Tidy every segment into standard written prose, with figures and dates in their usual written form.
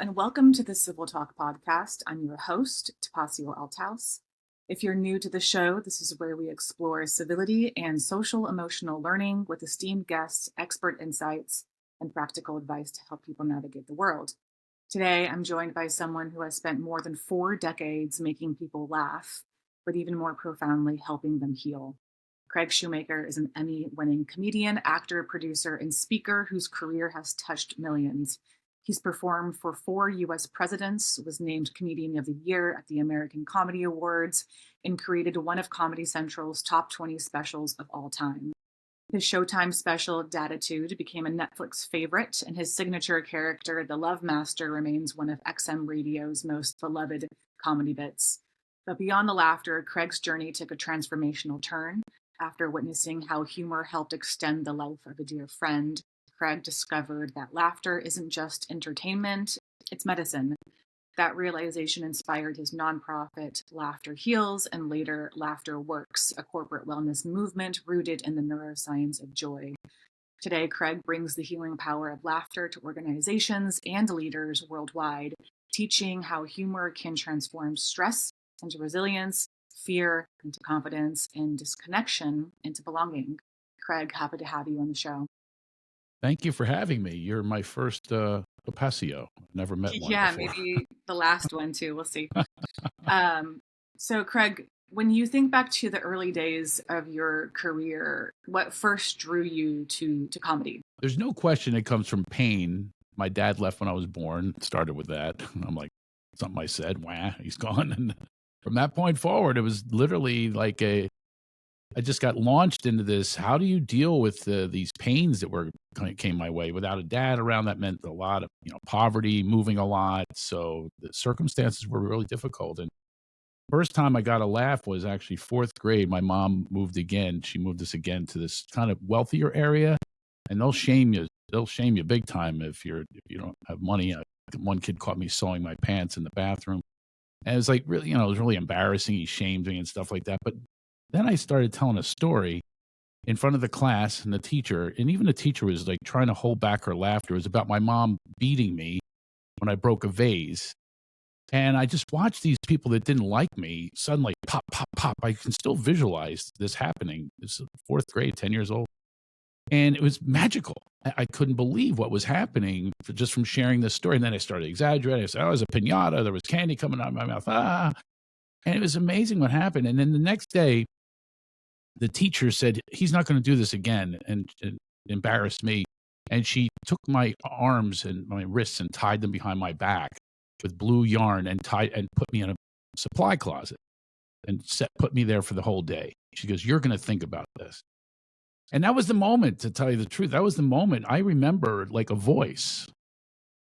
And welcome to the CivilTalk Podcast. I'm your host, Tapasio Althaus. If you're new to the show, this is where we explore civility and social emotional learning with esteemed guests, expert insights, and practical advice to help people navigate the world. Today, I'm joined by someone who has spent more than 4 decades making people laugh, but even more profoundly, helping them heal. Craig Shoemaker is an Emmy-winning comedian, actor, producer, and speaker whose career has touched millions. He's performed for 4 U.S. presidents, was named Comedian of the Year at the American Comedy Awards, and created one of Comedy Central's top 20 specials of all time. His Showtime special, Datitude, became a Netflix favorite, and his signature character, the Love Master, remains one of XM Radio's most beloved comedy bits. But beyond the laughter, Craig's journey took a transformational turn. After witnessing how humor helped extend the life of a dear friend, Craig discovered that laughter isn't just entertainment, it's medicine. That realization inspired his nonprofit, Laughter Heals, and later Laughter Worx, a corporate wellness movement rooted in the neuroscience of joy. Today, Craig brings the healing power of laughter to organizations and leaders worldwide, teaching how humor can transform stress into resilience, fear into confidence, and disconnection into belonging. Craig, happy to have you on the show. Thank you for having me. You're my first Tapasio. Never met one Yeah, before. maybe the last one too. We'll see. So, Craig, when you think back to the early days of your career, what first drew you to comedy? There's no question it comes from pain. My dad left when I was born. Started with that. I'm like, something I said, wah, he's gone. And from that point forward, it was literally like I just got launched into this. How do you deal with these pains that came my way? Without a dad around, that meant a lot of poverty, moving a lot. So the circumstances were really difficult. And first time I got a laugh was actually fourth grade. My mom moved again. She moved us again to this kind of wealthier area, and they'll shame you. They'll shame you big time if you don't have money. One kid caught me sewing my pants in the bathroom, and it was like really, it was really embarrassing. He shamed me and stuff like that. But then I started telling a story in front of the class and the teacher, and even the teacher was like trying to hold back her laughter. It was about my mom beating me when I broke a vase. And I just watched these people that didn't like me suddenly pop, pop, pop. I can still visualize this happening. This is fourth grade, 10 years old. And it was magical. I couldn't believe what was happening just from sharing this story. And then I started exaggerating. I said, oh, it was a piñata. There was candy coming out of my mouth. Ah. And it was amazing what happened. And then the next day, the teacher said, he's not going to do this again, and embarrassed me. And she took my arms and my wrists and tied them behind my back with blue yarn and put me in a supply closet and put me there for the whole day. She goes, you're going to think about this. And that was the moment, to tell you the truth. That was the moment I remember, like a voice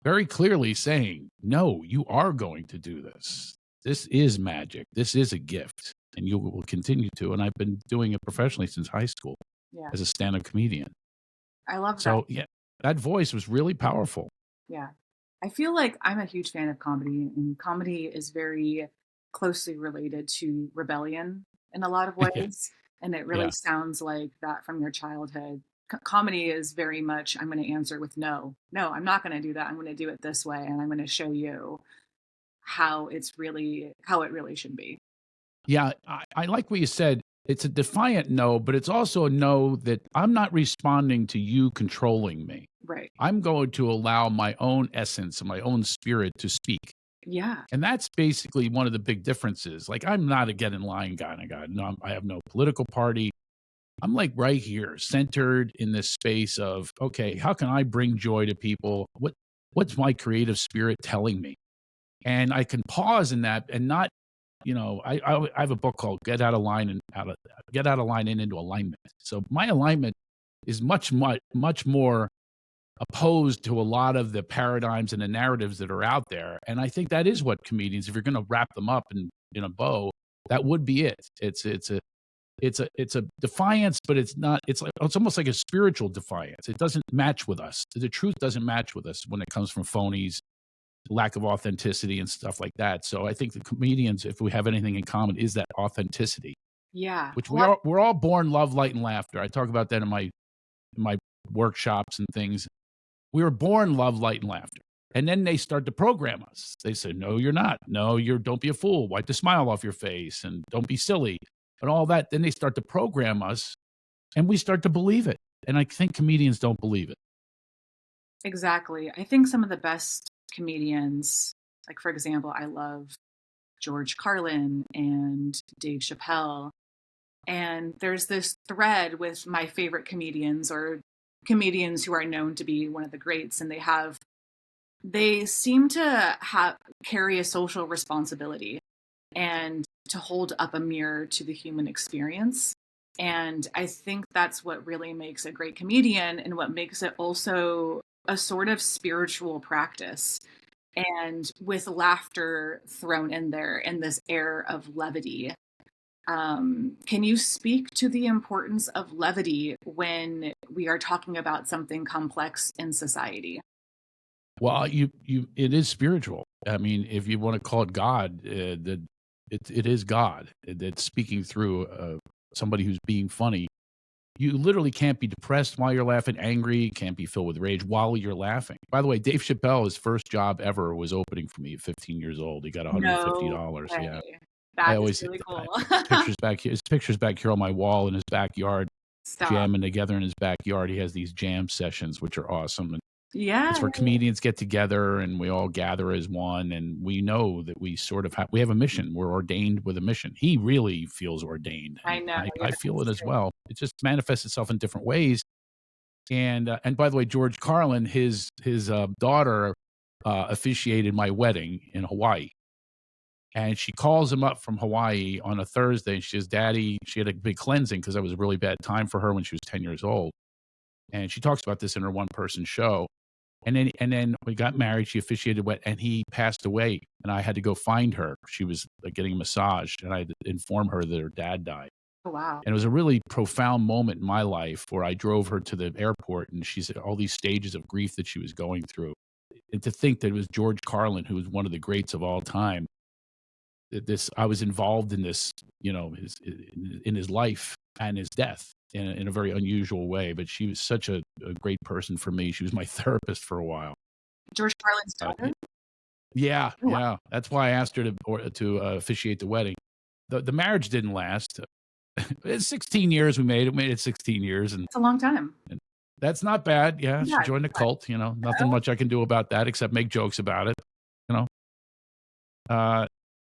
very clearly saying, no, you are going to do this. This is magic. This is a gift. And you will continue to. And I've been doing it professionally since high school as a stand-up comedian. I love that. So, yeah, that voice was really powerful. Yeah. I feel like I'm a huge fan of comedy, and comedy is very closely related to rebellion in a lot of ways. And it really sounds like that from your childhood. Comedy is very much, I'm going to answer with no. No, I'm not going to do that. I'm going to do it this way, and I'm going to show you how it really should be. Yeah, I like what you said. It's a defiant no, but it's also a no that I'm not responding to you controlling me. Right. I'm going to allow my own essence and my own spirit to speak. Yeah. And that's basically one of the big differences. Like, I'm not a get in line guy. No, I have no political party. I'm like right here, centered in this space of, okay, how can I bring joy to people? What's my creative spirit telling me? And I can pause in that and not, I have a book called Get Out of Line and into Alignment. So my alignment is much more opposed to a lot of the paradigms and the narratives that are out there. And I think that is what comedians, if you're going to wrap them up in a bow, that would be it. It's a defiance, but it's not. It's almost like a spiritual defiance. It doesn't match with us. The truth doesn't match with us when it comes from phonies, lack of authenticity and stuff like that. So I think the comedians, if we have anything in common, is that authenticity. Yeah. Which we're all born love, light, and laughter. I talk about that in my workshops and things. We were born love, light, and laughter. And then they start to program us. They say, no, you're not. No, don't be a fool. Wipe the smile off your face and don't be silly and all that. Then they start to program us and we start to believe it. And I think comedians don't believe it. Exactly. I think some of the best comedians, like, for example, I love George Carlin and Dave Chappelle. And there's this thread with my favorite comedians or comedians who are known to be one of the greats, and they seem to carry a social responsibility and to hold up a mirror to the human experience. And I think that's what really makes a great comedian and what makes it also a sort of spiritual practice. And with laughter thrown in there and this air of levity. Can you speak to the importance of levity when we are talking about something complex in society? Well, it is spiritual. I mean, if you want to call it God, it is God that's speaking through somebody who's being funny. You literally can't be depressed while you're laughing, angry, can't be filled with rage while you're laughing. By the way, Dave Chappelle, his first job ever was opening for me at 15 years old. He got No $150. way. Yeah. I That is always really cool. his pictures back here on my wall in his backyard, Stop. jamming together in his backyard. He has these jam sessions, which are awesome. And Yeah. it's where comedians get together and we all gather as one. And we know that we sort of we have a mission. We're ordained with a mission. He really feels ordained. I know. I feel it as well. It just manifests itself in different ways. And by the way, George Carlin, his daughter officiated my wedding in Hawaii. And she calls him up from Hawaii on a Thursday. And she says, Daddy, she had a big cleansing because it was a really bad time for her when she was 10 years old. And she talks about this in her one-person show. And then we got married. She officiated wed, and he passed away. And I had to go find her. She was getting a massage, and I had to inform her that her dad died. Oh, wow. And it was a really profound moment in my life where I drove her to the airport, and she's at all these stages of grief that she was going through. And to think that it was George Carlin, who was one of the greats of all time, I was involved in this, in his life and his death in a very unusual way. But she was such a great person for me. She was my therapist for a while. George Carlin's daughter? Yeah. That's why I asked her to officiate the wedding. The marriage didn't last. It's 16 years we made it. We made it 16 years. And it's a long time. And that's not bad. Yeah, she joined the cult. Nothing much I can do about that except make jokes about it.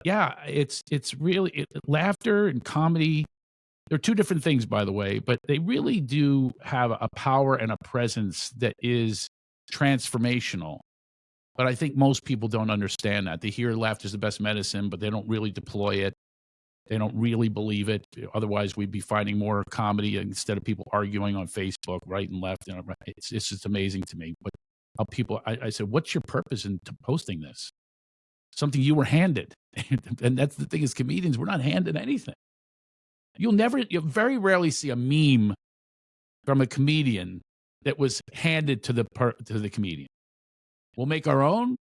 Yeah, it's really laughter and comedy. They're two different things, by the way, but they really do have a power and a presence that is transformational. But I think most people don't understand that. They hear laughter is the best medicine, but they don't really deploy it. They don't really believe it. Otherwise, we'd be finding more comedy instead of people arguing on Facebook, right and left. It's just amazing to me. But I said, what's your purpose in posting this? Something you were handed. And that's the thing is comedians, we're not handed anything. You'll very rarely see a meme from a comedian that was handed to the comedian. We'll make our own,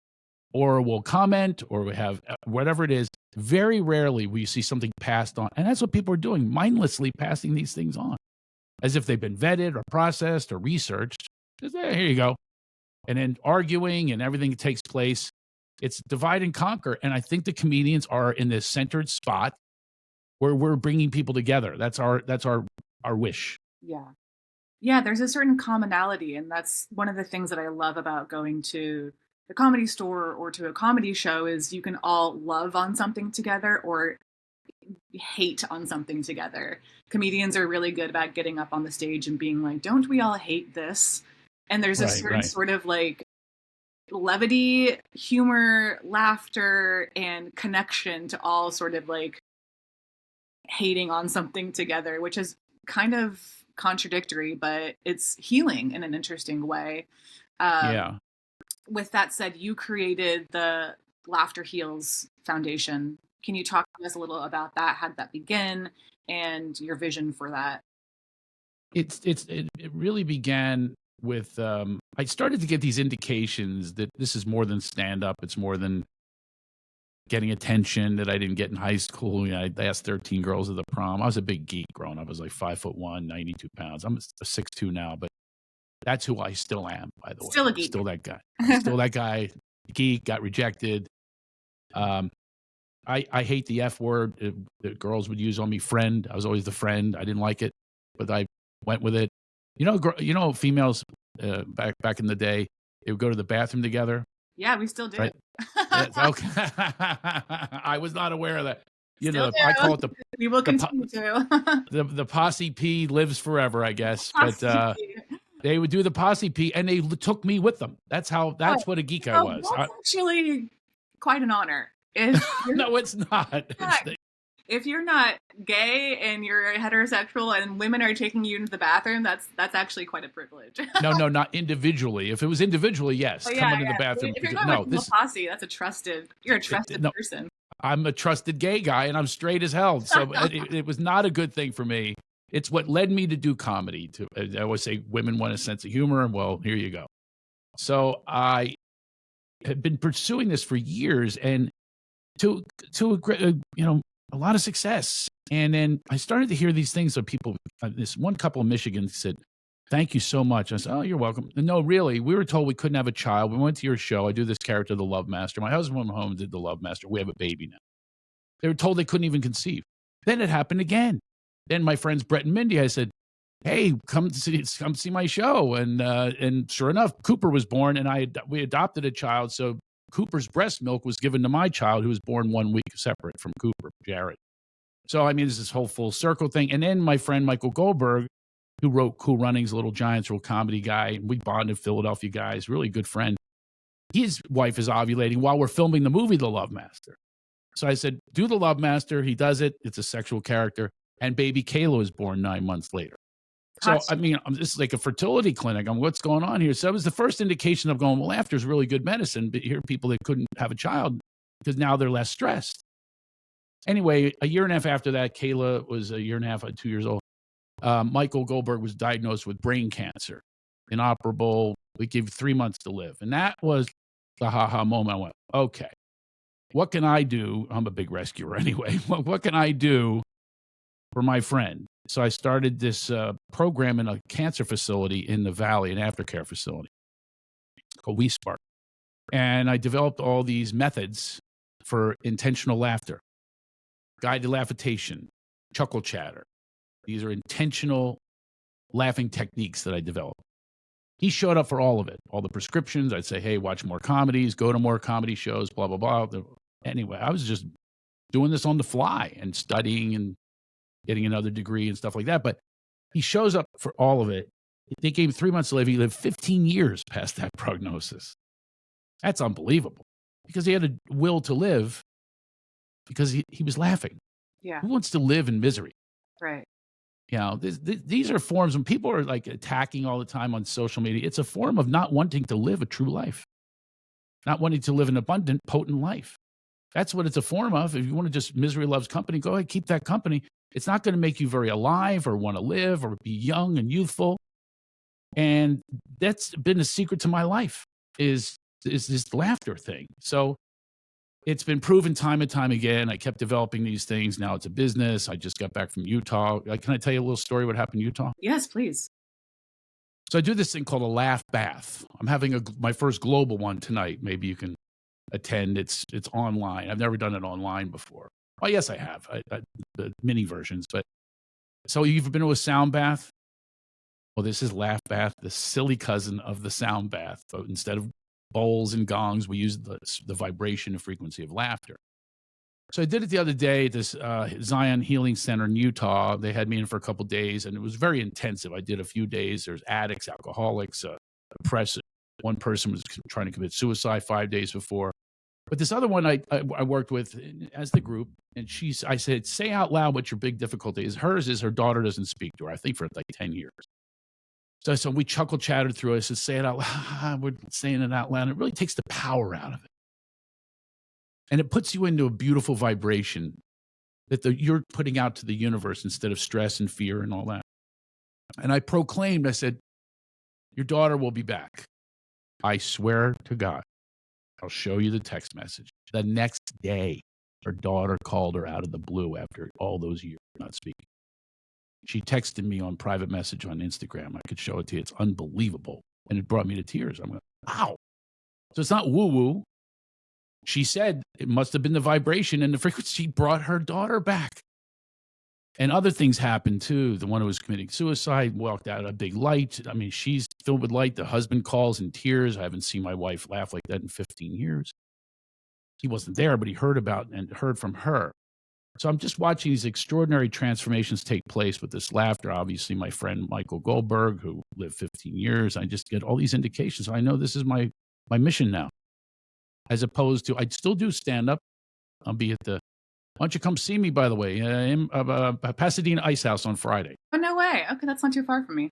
or we'll comment, or we have whatever it is. Very rarely will you see something passed on. And that's what people are doing, mindlessly passing these things on as if they've been vetted or processed or researched. Just, hey, here you go. And then arguing and everything that takes place. It's divide and conquer. And I think the comedians are in this centered spot where we're bringing people together. That's our wish. Yeah. Yeah, there's a certain commonality. And that's one of the things that I love about going to the Comedy Store or to a comedy show is you can all love on something together or hate on something together. Comedians are really good about getting up on the stage and being like, don't we all hate this? And there's a certain sort of levity, humor, laughter, and connection to all sort of hating on something together, which is kind of contradictory, but it's healing in an interesting way. Yeah. With that said, you created the Laughter Heals Foundation. Can you talk to us a little about that? How did that begin and your vision for that? It really began with I started to get these indications that this is more than stand-up. It's more than getting attention that I didn't get in high school. I asked 13 girls at the prom. I was a big geek growing up. I was 5'1", 92 pounds. I'm a 6'2" now, but that's who I still am, by the way. Still a geek. Still that guy. Still that guy. geek, got rejected. I hate the F word that girls would use on me, friend. I was always the friend. I didn't like it, but I went with it. Females back in the day, they would go to the bathroom together. Yeah, we still do. Right? Yes, okay. I was not aware of that. Still do. I call it we will continue to. the posse pee lives forever, I guess. Posse But pee. they would do the posse pee, and they took me with them. That's what a geek I was. That's actually quite an honor. No, it's not. If you're not gay and you're heterosexual and women are taking you into the bathroom, that's actually quite a privilege. No, not individually. If it was individually, yes, come into the bathroom. If you're not with a posse, you're a trusted person. I'm a trusted gay guy, and I'm straight as hell. So it was not a good thing for me. It's what led me to do comedy. I always say women want a sense of humor, and well, here you go. So I had been pursuing this for years, and to a lot of success. And then I started to hear these things of people. This one couple in Michigan said, "Thank you so much." I said, "Oh, you're welcome." No, really, we were told we couldn't have a child. We went to your show. I do this character, the Love Master. My husband went home and did the Love Master. We have a baby now. They were told they couldn't even conceive. Then it happened again. Then my friends Brett and Mindy, I said, "Hey, come see my show." And sure enough, Cooper was born, and we adopted a child. So Cooper's breast milk was given to my child, who was born 1 week separate from Cooper, Jared. So, I mean, there's this whole full circle thing. And then my friend Michael Goldberg, who wrote Cool Runnings, Little Giants, real comedy guy. We bonded, Philadelphia guys, really good friend. His wife is ovulating while we're filming the movie, The Love Master. So I said, do The Love Master. He does it. It's a sexual character. And baby Kayla was born 9 months later. So, I mean, this is like a fertility clinic. What's going on here? So it was the first indication of going, well, laughter is really good medicine. But here are people that couldn't have a child because now they're less stressed. Anyway, a year and a half after that, Kayla was a year and a half, 2 years old. Michael Goldberg was diagnosed with brain cancer, inoperable. We gave 3 months to live. And that was the ha-ha moment. I went, okay, what can I do? I'm a big rescuer anyway. What can I do for my friend? So I started this program in a cancer facility in the Valley, an aftercare facility called WeSpark. And I developed all these methods for intentional laughter, guided laughitation, chuckle chatter. These are intentional laughing techniques that I developed. He showed up for all of it, all the prescriptions. I'd say, hey, watch more comedies, go to more comedy shows, blah, blah, blah. Anyway, I was just doing this on the fly and studying and getting another degree and stuff like that. But he shows up for all of it. They gave him 3 months to live. He lived 15 years past that prognosis. That's unbelievable because he had a will to live because he was laughing. Yeah. Who wants to live in misery? Right. You know, these are forms when people are like attacking all the time on social media. It's a form of not wanting to live a true life, not wanting to live an abundant, potent life. That's what it's a form of. If you want to just misery loves company, go ahead, keep that company. It's not going to make you very alive or want to live or be young and youthful. And that's been a secret to my life is this laughter thing. So it's been proven time and time again. I kept developing these things. Now it's a business. I just got back from Utah. Can I tell you a little story what happened in Utah? Yes, please. So I do this thing called a laugh bath. I'm having my first global one tonight. Maybe you can attend. It's online. I've never done it online before. Oh, yes, I have. The mini versions. But so you've been to a sound bath? Well, this is laugh bath, the silly cousin of the sound bath. But instead of bowls and gongs, we use the vibration and frequency of laughter. So I did it the other day at this Zion Healing Center in Utah. They had me in for a couple of days, and it was very intensive. I did a few days. There's addicts, alcoholics, depressed. One person was trying to commit suicide 5 days before. But this other one I worked with as the group, and I said, say out loud what your big difficulty is. Hers is her daughter doesn't speak to her, I think for like 10 years. So we chuckle chatted through it. I said, say it out loud. We're saying it out loud. It really takes the power out of it. And it puts you into a beautiful vibration that you're putting out to the universe instead of stress and fear and all that. And I proclaimed, I said, your daughter will be back. I swear to God. I'll show you the text message. The next day, her daughter called her out of the blue after all those years not speaking. She texted me on private message on Instagram. I could show it to you. It's unbelievable. And it brought me to tears. I'm like, wow. So it's not woo-woo. She said it must have been the vibration and the frequency brought her daughter back. And other things happened too. The one who was committing suicide walked out a big light. I mean, she's filled with light. The husband calls in tears. I haven't seen my wife laugh like that in 15 years. He wasn't there, but he heard about and heard from her. So I'm just watching these extraordinary transformations take place with this laughter. Obviously, my friend Michael Goldberg, who lived 15 years, I just get all these indications. I know this is my mission now, as opposed to I still do stand up. I'll be at the. Why don't you come see me? By the way, in Pasadena Ice House on Friday. Oh, no way. Okay, that's not too far from me.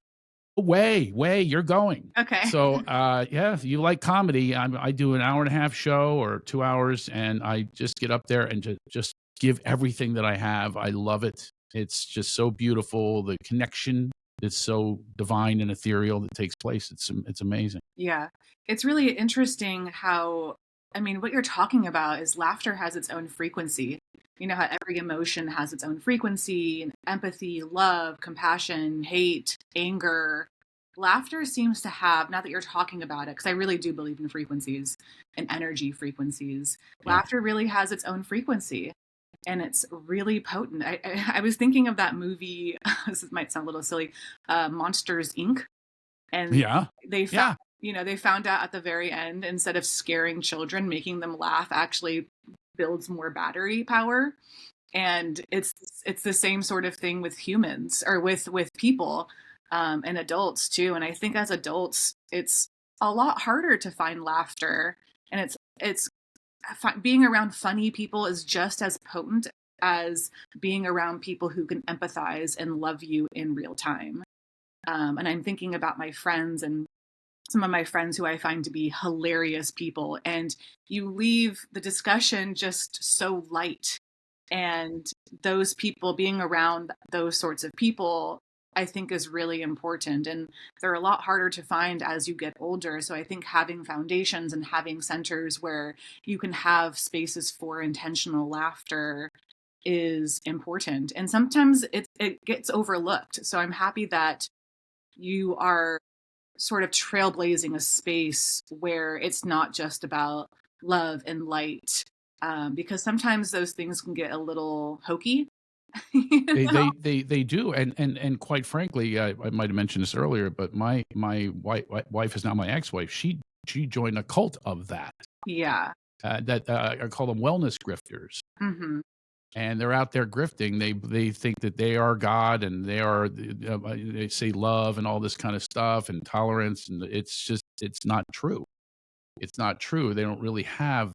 Way, you're going. Okay. So, yeah, if you like comedy, I do an hour and a half show or 2 hours, and I just get up there and just give everything that I have. I love it. It's just so beautiful. The connection is so divine and ethereal that takes place. It's amazing. Yeah. It's really interesting how, I mean, what you're talking about is laughter has its own frequency. You know how every emotion has its own frequency, empathy, love, compassion, hate, anger. Laughter seems to have, now that you're talking about it, because I really do believe in frequencies and energy frequencies, Yeah. laughter really has its own frequency. And it's really potent. I was thinking of that movie, this might sound a little silly, Monsters, Inc. And Yeah. they found, they found out at the very end, instead of scaring children, making them laugh actually builds more battery power. And it's the same sort of thing with humans, or with people, and adults too. And I think as adults, it's a lot harder to find laughter, and it's being around funny people is just as potent as being around people who can empathize and love you in real time. And I'm thinking about my friends, and some of my friends who I find to be hilarious people, and you leave the discussion just so light. And those people, being around those sorts of people, I think is really important. And they're a lot harder to find as you get older. So I think having foundations and having centers where you can have spaces for intentional laughter is important. And sometimes it gets overlooked. So I'm happy that you are sort of trailblazing a space where it's not just about love and light, because sometimes those things can get a little hokey. They do, and quite frankly, I might have mentioned this earlier, but my wife is now my ex-wife. She joined a cult of that. Yeah. That I call them wellness grifters. Mm-hmm. And they're out there grifting. They think that they are God, and they say love and all this kind of stuff and tolerance, and it's not true. It's not true. They don't really have,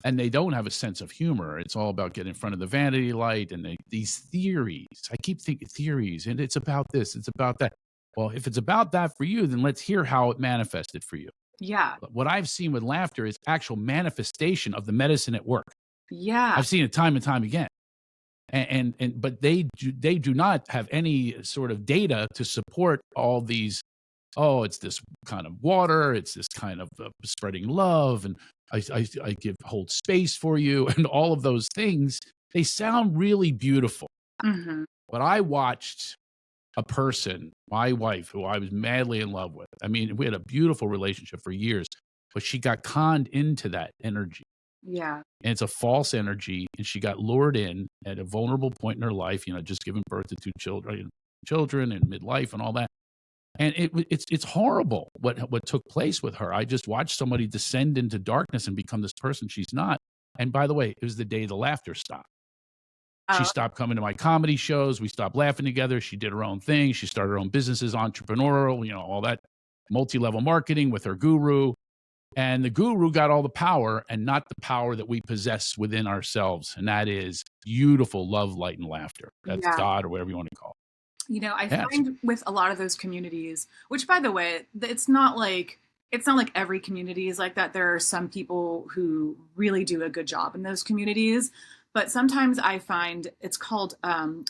and they don't have a sense of humor. It's all about getting in front of the vanity light and these theories. I keep thinking theories, and it's about this, it's about that. Well, if it's about that for you, then let's hear how it manifested for you. Yeah. But what I've seen with laughter is actual manifestation of the medicine at work. Yeah. I've seen it time and time again. But they do not have any sort of data to support all these. Oh, it's this kind of water. It's this kind of spreading love, and I hold space for you, and all of those things. They sound really beautiful. Mm-hmm. But I watched a person, my wife, who I was madly in love with. I mean, we had a beautiful relationship for years, but she got conned into that energy. Yeah. And it's a false energy, and she got lured in at a vulnerable point in her life, just giving birth to two children and midlife and all that. And it's horrible what took place with her. I just watched somebody descend into darkness and become this person she's not. And by the way, it was the day the laughter stopped. She stopped coming to my comedy shows. We stopped laughing together. She did her own thing. She started her own businesses, entrepreneurial, all that multi-level marketing with her guru. And the guru got all the power, and not the power that we possess within ourselves. And that is beautiful love, light, and laughter. That's God, or whatever you want to call it. I find with a lot of those communities, which, by the way, it's not like every community is like that. There are some people who really do a good job in those communities. But sometimes I find it's called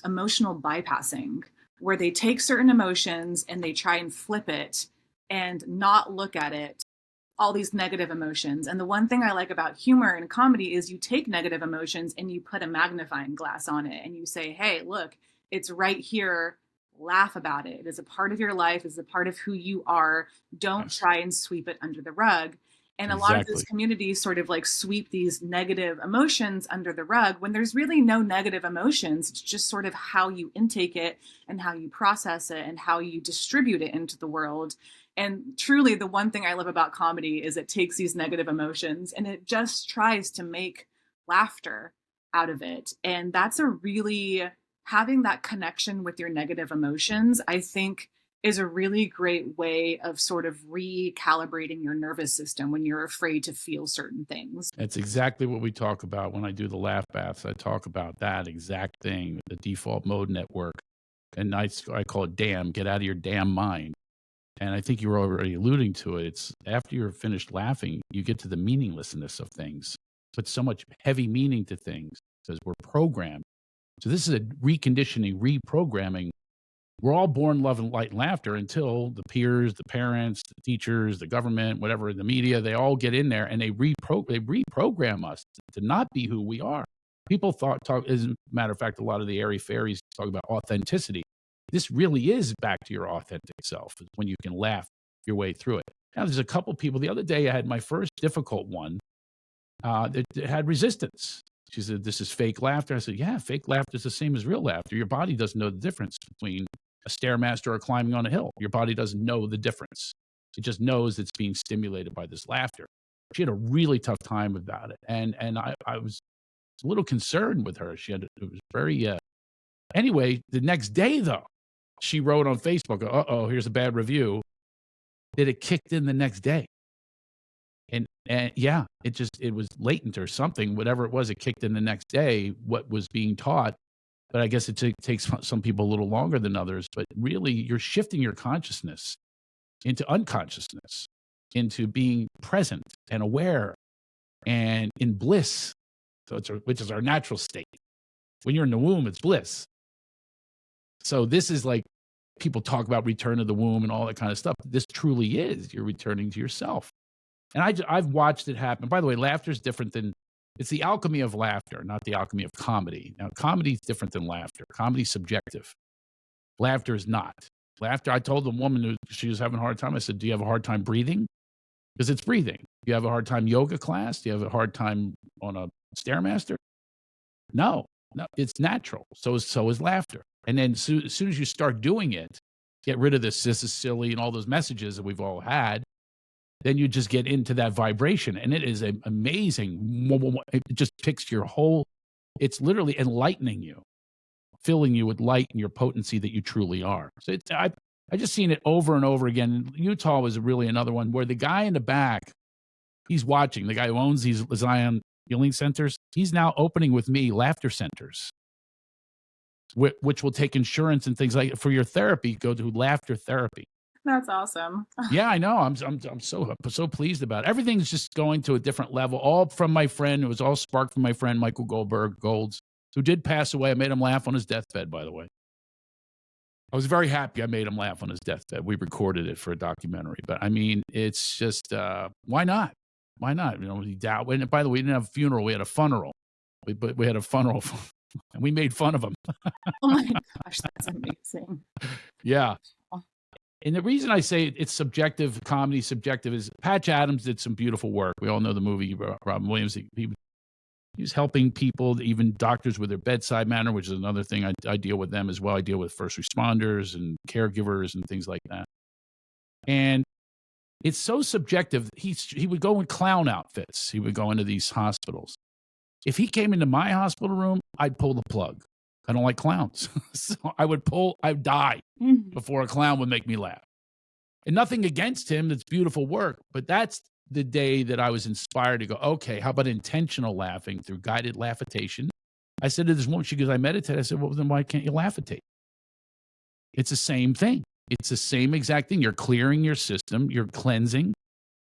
emotional bypassing, where they take certain emotions and they try and flip it and not look at it, all these negative emotions. And the one thing I like about humor and comedy is you take negative emotions and you put a magnifying glass on it and you say, hey, look, it's right here. Laugh about it. It is a part of your life. It's a part of who you are. Don't try and sweep it under the rug. And a lot of those Exactly. communities sort of like sweep these negative emotions under the rug when there's really no negative emotions. It's just sort of how you intake it and how you process it and how you distribute it into the world. And truly, the one thing I love about comedy is it takes these negative emotions and it just tries to make laughter out of it. And that's a really, having that connection with your negative emotions, I think is a really great way of sort of recalibrating your nervous system when you're afraid to feel certain things. That's exactly what we talk about when I do the laugh baths. I talk about that exact thing, the default mode network. And I call it damn, get out of your damn mind. And I think you were already alluding to it. It's after you're finished laughing, you get to the meaninglessness of things. Put so much heavy meaning to things because we're programmed. So this is a reconditioning, reprogramming. We're all born loving light and laughter until the peers, the parents, the teachers, the government, whatever, the media, they all get in there and they reprogram us to not be who we are. People talk, as a matter of fact, a lot of the airy fairies talk about authenticity. This really is back to your authentic self when you can laugh your way through it. Now, there's a couple people. The other day, I had my first difficult one that had resistance. She said, "This is fake laughter." I said, "Yeah, fake laughter is the same as real laughter. Your body doesn't know the difference between a stairmaster or climbing on a hill. Your body doesn't know the difference. It just knows it's being stimulated by this laughter." She had a really tough time about it, and I was a little concerned with her. It was very anyway. The next day, though, she wrote on Facebook, "Uh-oh, here's a bad review." That it kicked in the next day. And yeah, it was latent or something, whatever it was, it kicked in the next day, what was being taught. But I guess it takes some people a little longer than others. But really, you're shifting your consciousness into unconsciousness, into being present and aware and in bliss, which is our natural state. When you're in the womb, it's bliss. So this is like people talk about return of the womb and all that kind of stuff. This truly is. You're returning to yourself. And I've watched it happen. By the way, laughter is different than, it's the alchemy of laughter, not the alchemy of comedy. Now, comedy is different than laughter. Comedy is subjective. Laughter is not. Laughter, I told the woman who she was having a hard time, I said, "Do you have a hard time breathing?" Because it's breathing. Do you have a hard time yoga class? Do you have a hard time on a Stairmaster? No, it's natural. So is laughter. And then as soon as you start doing it, get rid of this is silly and all those messages that we've all had, then you just get into that vibration. And it is amazing. It just picks your whole, it's literally enlightening you, filling you with light and your potency that you truly are. So I just seen it over and over again. Utah was really another one where the guy in the back, he's watching, the guy who owns these Zion healing centers, he's now opening with me laughter centers, which will take insurance and things like for your therapy, go to laughter therapy. That's awesome. Yeah, I know. I'm so pleased about it. Everything's just going to a different level. All from my friend. It was all sparked from my friend Michael Golds, who did pass away. I made him laugh on his deathbed, by the way. I was very happy I made him laugh on his deathbed. We recorded it for a documentary. But I mean, it's just why not? Why not? You know, he died. And by the way, we didn't have a funeral. We had a funeral. We had a funeral, and we made fun of him. Oh my gosh, that's amazing. Yeah. And the reason I say it's subjective, comedy subjective, is Patch Adams did some beautiful work. We all know the movie, Robin Williams. He was helping people, even doctors, with their bedside manner, which is another thing I deal with them as well. I deal with first responders and caregivers and things like that. And it's so subjective. He would go in clown outfits. He would go into these hospitals. If he came into my hospital room, I'd pull the plug. I don't like clowns. So I'd die before a clown would make me laugh. And nothing against him, that's beautiful work. But that's the day that I was inspired to go, okay, how about intentional laughing through guided laughitation? I said to this woman, she goes, "I meditate." I said, "Well, then why can't you laughitate?" It's the same thing. It's the same exact thing. You're clearing your system, you're cleansing,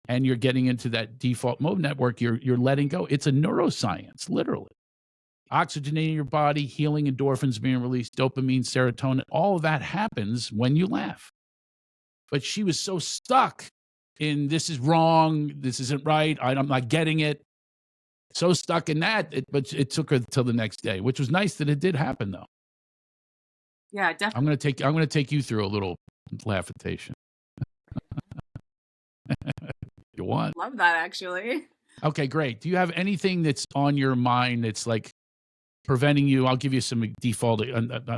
and you're getting into that default mode network. You're letting go. It's a neuroscience, literally. Oxygenating your body, healing endorphins being released, dopamine, serotonin, all of that happens when you laugh. But she was so stuck in this is wrong, this isn't right, I'm not getting it. So stuck in that, but it took her till the next day, which was nice that it did happen, though. Yeah, definitely. I'm gonna take you through a little laughitation. you want. Love that, actually. Okay, great. Do you have anything that's on your mind that's like preventing you? I'll give you some default,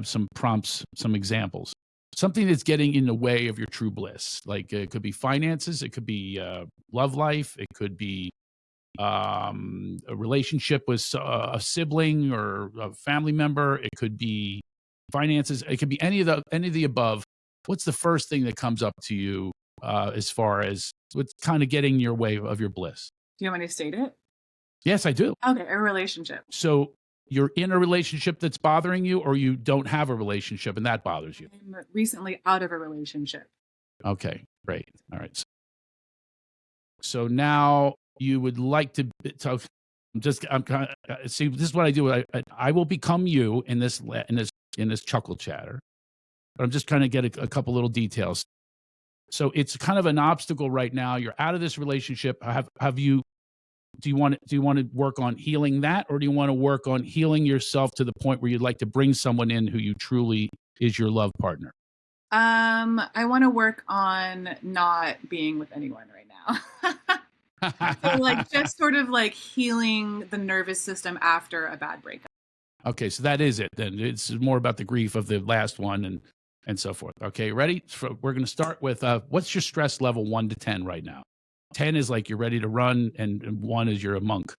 some prompts, some examples. Something that's getting in the way of your true bliss. Like it could be finances, it could be love life, it could be a relationship with a sibling or a family member. It could be finances. It could be any of the above. What's the first thing that comes up to you as far as what's kind of getting in your way of your bliss? Do you want me to state it? Yes, I do. Okay, a relationship. So you're in a relationship that's bothering you, or you don't have a relationship and that bothers you? I'm recently out of a relationship. Okay, great. All right. So now you would like to. So I'm kind of see. This is what I do. I will become you in this chuckle chatter, but I'm just trying to get a couple little details. So it's kind of an obstacle right now. You're out of this relationship. Have you? Do you want to work on healing that, or do you want to work on healing yourself to the point where you'd like to bring someone in who you truly is your love partner? I want to work on not being with anyone right now. So like just sort of like healing the nervous system after a bad breakup. Okay, so that is it then. It's more about the grief of the last one and so forth. Okay, ready? So we're going to start with what's your stress level 1 to 10 right now? 10 is like you're ready to run, and 1 is you're a monk.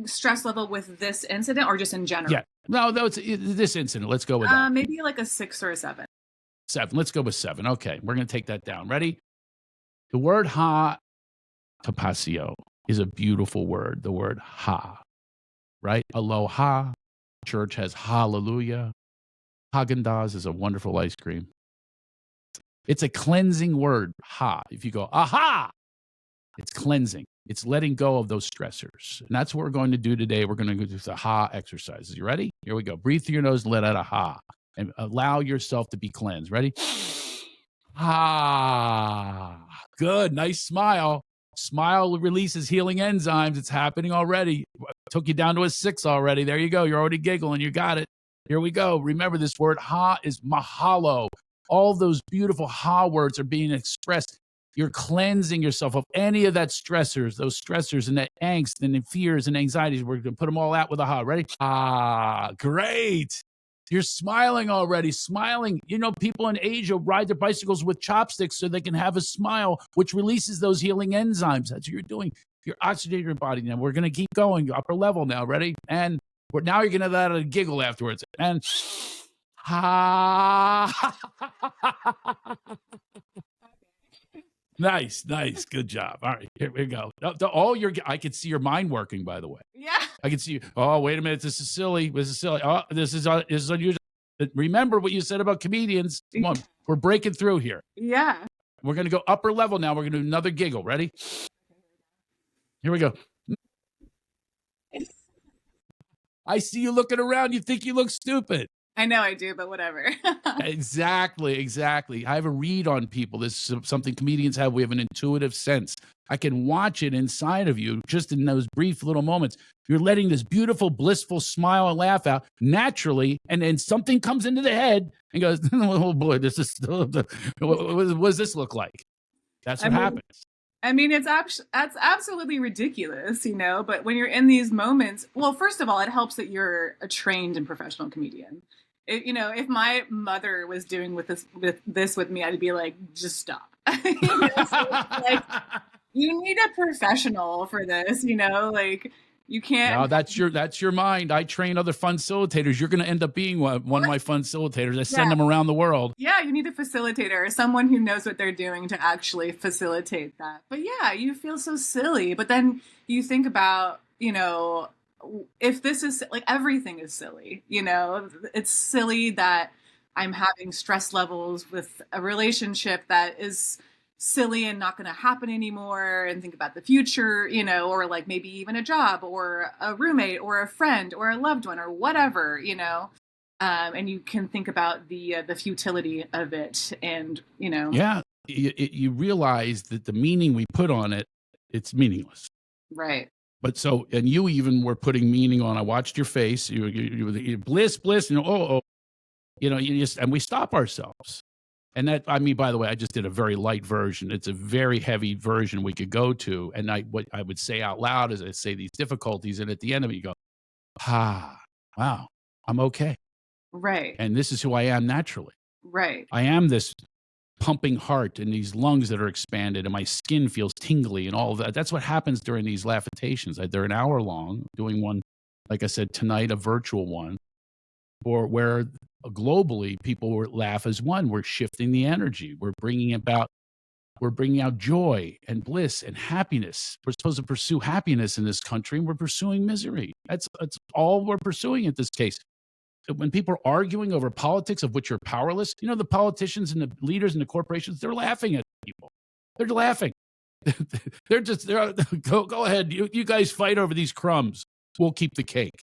Stress level with this incident or just in general? Yeah, no, it's this incident. Let's go with that. Maybe like a 6 or a 7. 7. Let's go with 7. Okay, we're going to take that down. Ready? The word ha, tapasio, is a beautiful word. The word ha, right? Aloha. Church has hallelujah. Haagen-Dazs is a wonderful ice cream. It's a cleansing word, ha. If you go, aha, it's cleansing. It's letting go of those stressors. And that's what we're going to do today. We're going to go do the ha exercises. You ready? Here we go. Breathe through your nose and let out a ha. And allow yourself to be cleansed. Ready? Ah, good. Nice smile. Smile releases healing enzymes. It's happening already. Took you down to a 6 already. There you go. You're already giggling. You got it. Here we go. Remember, this word ha is mahalo. All those beautiful ha words are being expressed. You're cleansing yourself of any of that those stressors and that angst and fears and anxieties. We're going to put them all out with a ha. Ready? Ah, great. You're smiling already, smiling. You know, people in Asia ride their bicycles with chopsticks so they can have a smile, which releases those healing enzymes. That's what you're doing. You're oxygenating your body now. We're going to keep going, upper level now. Ready? And now you're going to let out a giggle afterwards. And ha. Nice. Good job. All right, here we go. I can see your mind working, by the way. Yeah. I can see you. Oh, wait a minute. This is silly. Oh, this is unusual. Remember what you said about comedians. Come on. We're breaking through here. Yeah. We're going to go upper level now. We're going to do another giggle. Ready? Here we go. I see you looking around. You think you look stupid. I know I do, but whatever. Exactly. I have a read on people. This is something comedians have. We have an intuitive sense. I can watch it inside of you just in those brief little moments. You're letting this beautiful, blissful smile and laugh out naturally, and then something comes into the head and goes, oh boy, this is what does this look like? That's what happens. I mean, that's absolutely ridiculous, but when you're in these moments, well, first of all, it helps that you're a trained and professional comedian. If my mother was doing this with me, I'd be like, just stop. So like, you need a professional for this, like you can't. No, that's your mind. I train other fun facilitators. You're going to end up being one of my fun facilitators. I send them around the world. Yeah, you need a facilitator, someone who knows what they're doing to actually facilitate that. But yeah, you feel so silly. But then you think about, if this is like everything is silly, it's silly that I'm having stress levels with a relationship that is silly and not going to happen anymore, and think about the future, or like maybe even a job or a roommate or a friend or a loved one or whatever, and you can think about the futility of it, and yeah, you realize that the meaning we put on it, it's meaningless, right? But and you even were putting meaning on. I watched your face. You bliss, and and we stop ourselves. And that, I mean, by the way, I just did a very light version. It's a very heavy version we could go to. And what I would say out loud is I say these difficulties. And at the end of it, you go, wow, I'm okay. Right. And this is who I am naturally. Right. I am this pumping heart and these lungs that are expanded and my skin feels tingly and all of that. That's what happens during these laughations. They're an hour long, doing one, like I said, tonight, a virtual one, or where globally people laugh as one. We're shifting the energy. We're bringing out joy and bliss and happiness. We're supposed to pursue happiness in this country, and we're pursuing misery. That's all we're pursuing in this case. When people are arguing over politics of which you're powerless, the politicians and the leaders and the corporations, they're laughing at people. They're laughing. they're go ahead. You guys fight over these crumbs. We'll keep the cake.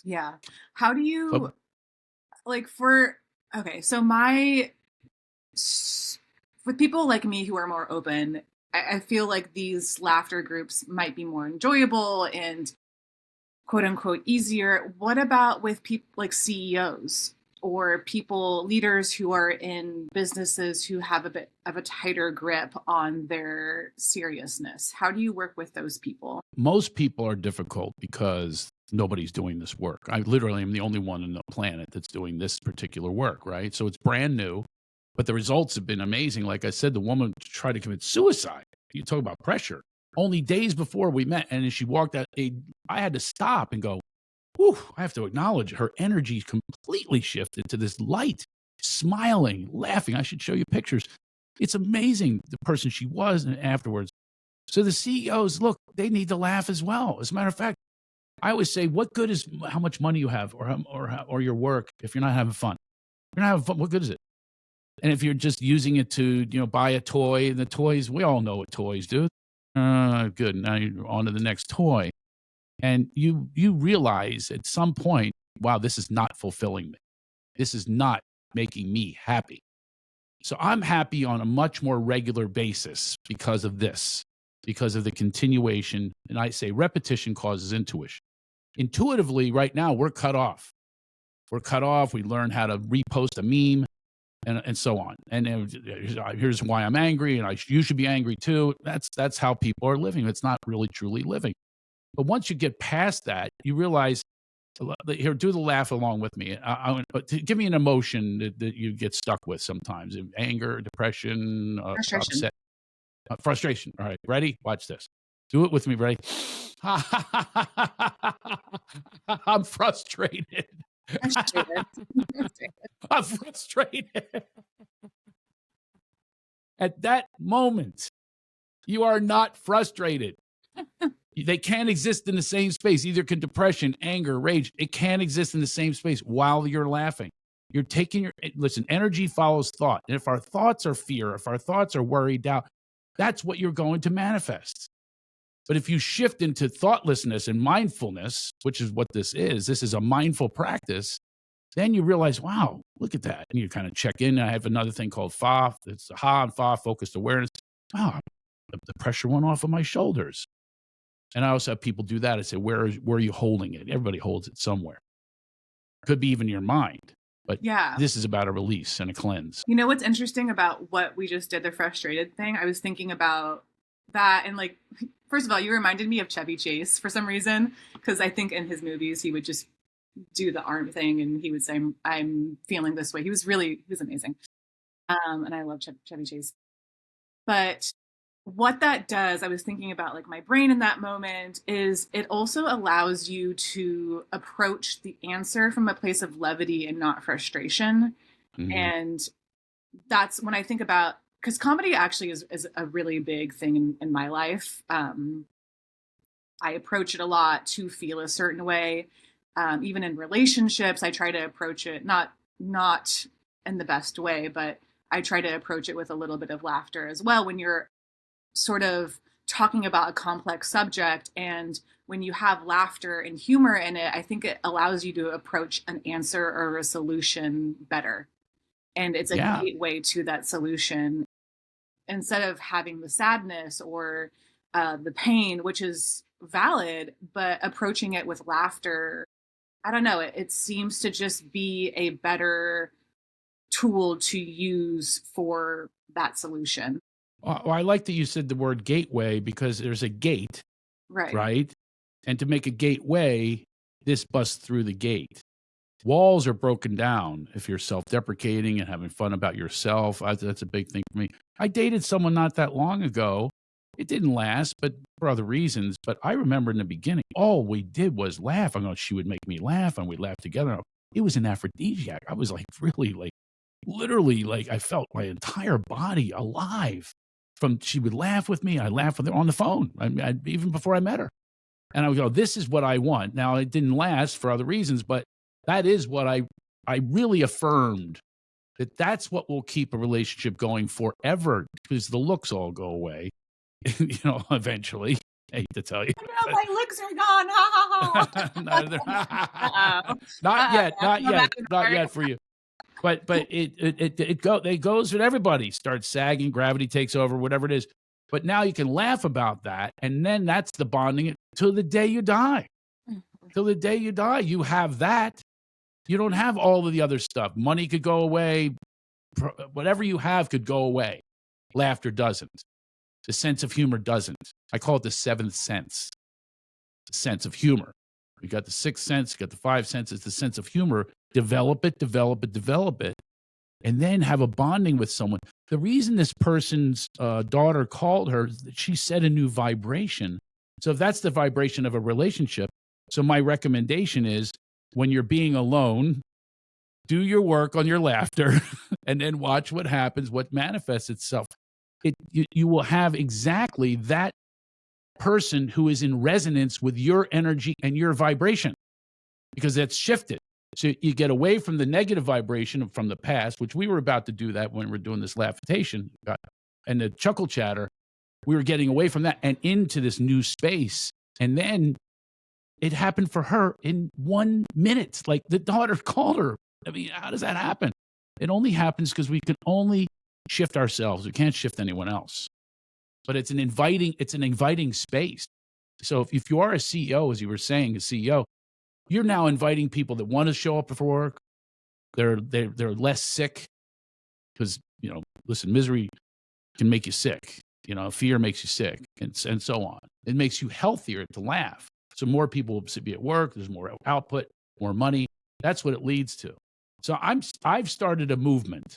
Yeah. How do you, with people like me who are more open, I feel like these laughter groups might be more enjoyable and quote unquote easier. What about with people like CEOs or leaders who are in businesses who have a bit of a tighter grip on their seriousness? How do you work with those people? Most people are difficult because nobody's doing this work. I literally am the only one on the planet that's doing this particular work, right? So it's brand new, but the results have been amazing. Like I said, the woman tried to commit suicide. You talk about pressure. Only days before we met, and as she walked out, I had to stop and go, whew, I have to acknowledge her energy completely shifted to this light, smiling, laughing. I should show you pictures. It's amazing the person she was and afterwards. So the CEOs, look, they need to laugh as well. As a matter of fact, I always say, what good is how much money you have or your work if you're not having fun? If you're not having fun, what good is it? And if you're just using it to, buy a toy, and the toys, we all know what toys do. Good. Now you're on to the next toy. And you realize at some point, wow, this is not fulfilling me. This is not making me happy. So I'm happy on a much more regular basis because of this, because of the continuation. And I say repetition causes intuition. Intuitively, right now, we're cut off. We're cut off. We learn how to repost a meme. And so on. And here's why I'm angry, and you should be angry too. That's how people are living. It's not really truly living. But once you get past that, you realize, here, do the laugh along with me. But give me an emotion that you get stuck with sometimes: anger, depression, Frustration. upset, frustration. All right, ready? Watch this. Do it with me. Ready? I'm frustrated. I'm frustrated. At that moment, you are not frustrated. They can't exist in the same space. Either can depression, anger, rage. It can't exist in the same space while you're laughing. You're taking listen, energy follows thought. And if our thoughts are fear, if our thoughts are worry, doubt, that's what you're going to manifest. But if you shift into thoughtlessness and mindfulness, which is what this is a mindful practice, then you realize, wow, look at that. And you kind of check in. I have another thing called FA. It's Ha and Fa, focused awareness. Wow, the pressure went off of my shoulders. And I also have people do that. I say, where are you holding it? Everybody holds it somewhere. Could be even your mind. But This is about a release and a cleanse. You know what's interesting about what we just did, the frustrated thing? I was thinking about that. And first of all, you reminded me of Chevy Chase for some reason, because I think in his movies, he would just do the arm thing and he would say, I'm feeling this way. He was amazing. And I love Chevy Chase. But what that does, I was thinking about my brain in that moment, is it also allows you to approach the answer from a place of levity and not frustration. Mm-hmm. And that's when I think about, because comedy actually is a really big thing in my life. I approach it a lot to feel a certain way. Even in relationships, I try to approach it not in the best way, but I try to approach it with a little bit of laughter as well when you're sort of talking about a complex subject. And when you have laughter and humor in it, I think it allows you to approach an answer or a solution better. And it's a gateway to that solution instead of having the sadness or the pain, which is valid, but approaching it with laughter. I don't know. It seems to just be a better tool to use for that solution. Well, I like that you said the word gateway, because there's a gate, Right. right? And to make a gateway, this busts through the gate. Walls are broken down if you're self-deprecating and having fun about yourself. That's a big thing for me. I dated someone not that long ago. It didn't last, but for other reasons. But I remember in the beginning, all we did was laugh. I know she would make me laugh, and we'd laugh together. It was an aphrodisiac. I was like, really, like, literally, like, I felt my entire body alive. She would laugh with me. I laughed with her on the phone, even before I met her. And I would go, this is what I want. Now, it didn't last for other reasons, but that is what I really affirmed, that's what will keep a relationship going forever, because the looks all go away, eventually. I hate to tell you. Oh, my looks are gone. Ha, ha, ha. Not yet for you. But it goes with everybody. Starts sagging, gravity takes over, whatever it is. But now you can laugh about that, and then that's the bonding till the day you die. Till the day you die, you have that. You don't have all of the other stuff. Money could go away. Whatever you have could go away. Laughter doesn't. The sense of humor doesn't. I call it the seventh sense. The sense of humor. You got the sixth sense, you got the five senses, the sense of humor. Develop it, and then have a bonding with someone. The reason this person's daughter called her, she set a new vibration. So if that's the vibration of a relationship, so my recommendation is, when you're being alone, do your work on your laughter and then watch what happens, what manifests itself. You will have exactly that person who is in resonance with your energy and your vibration, because that's shifted. So you get away from the negative vibration from the past, which we were about to do that when we were doing this laughitation and the chuckle chatter. We were getting away from that and into this new space. And then it happened for her in 1 minute. Like, the daughter called her. I mean, how does that happen? It only happens because we can only shift ourselves. We can't shift anyone else. But it's an inviting space. So if you are a CEO, as you were saying, a CEO, you're now inviting people that want to show up for work. They're less sick, because, listen, misery can make you sick. Fear makes you sick, and so on. It makes you healthier to laugh. So more people will be at work. There's more output, more money. That's what it leads to. So I've started a movement.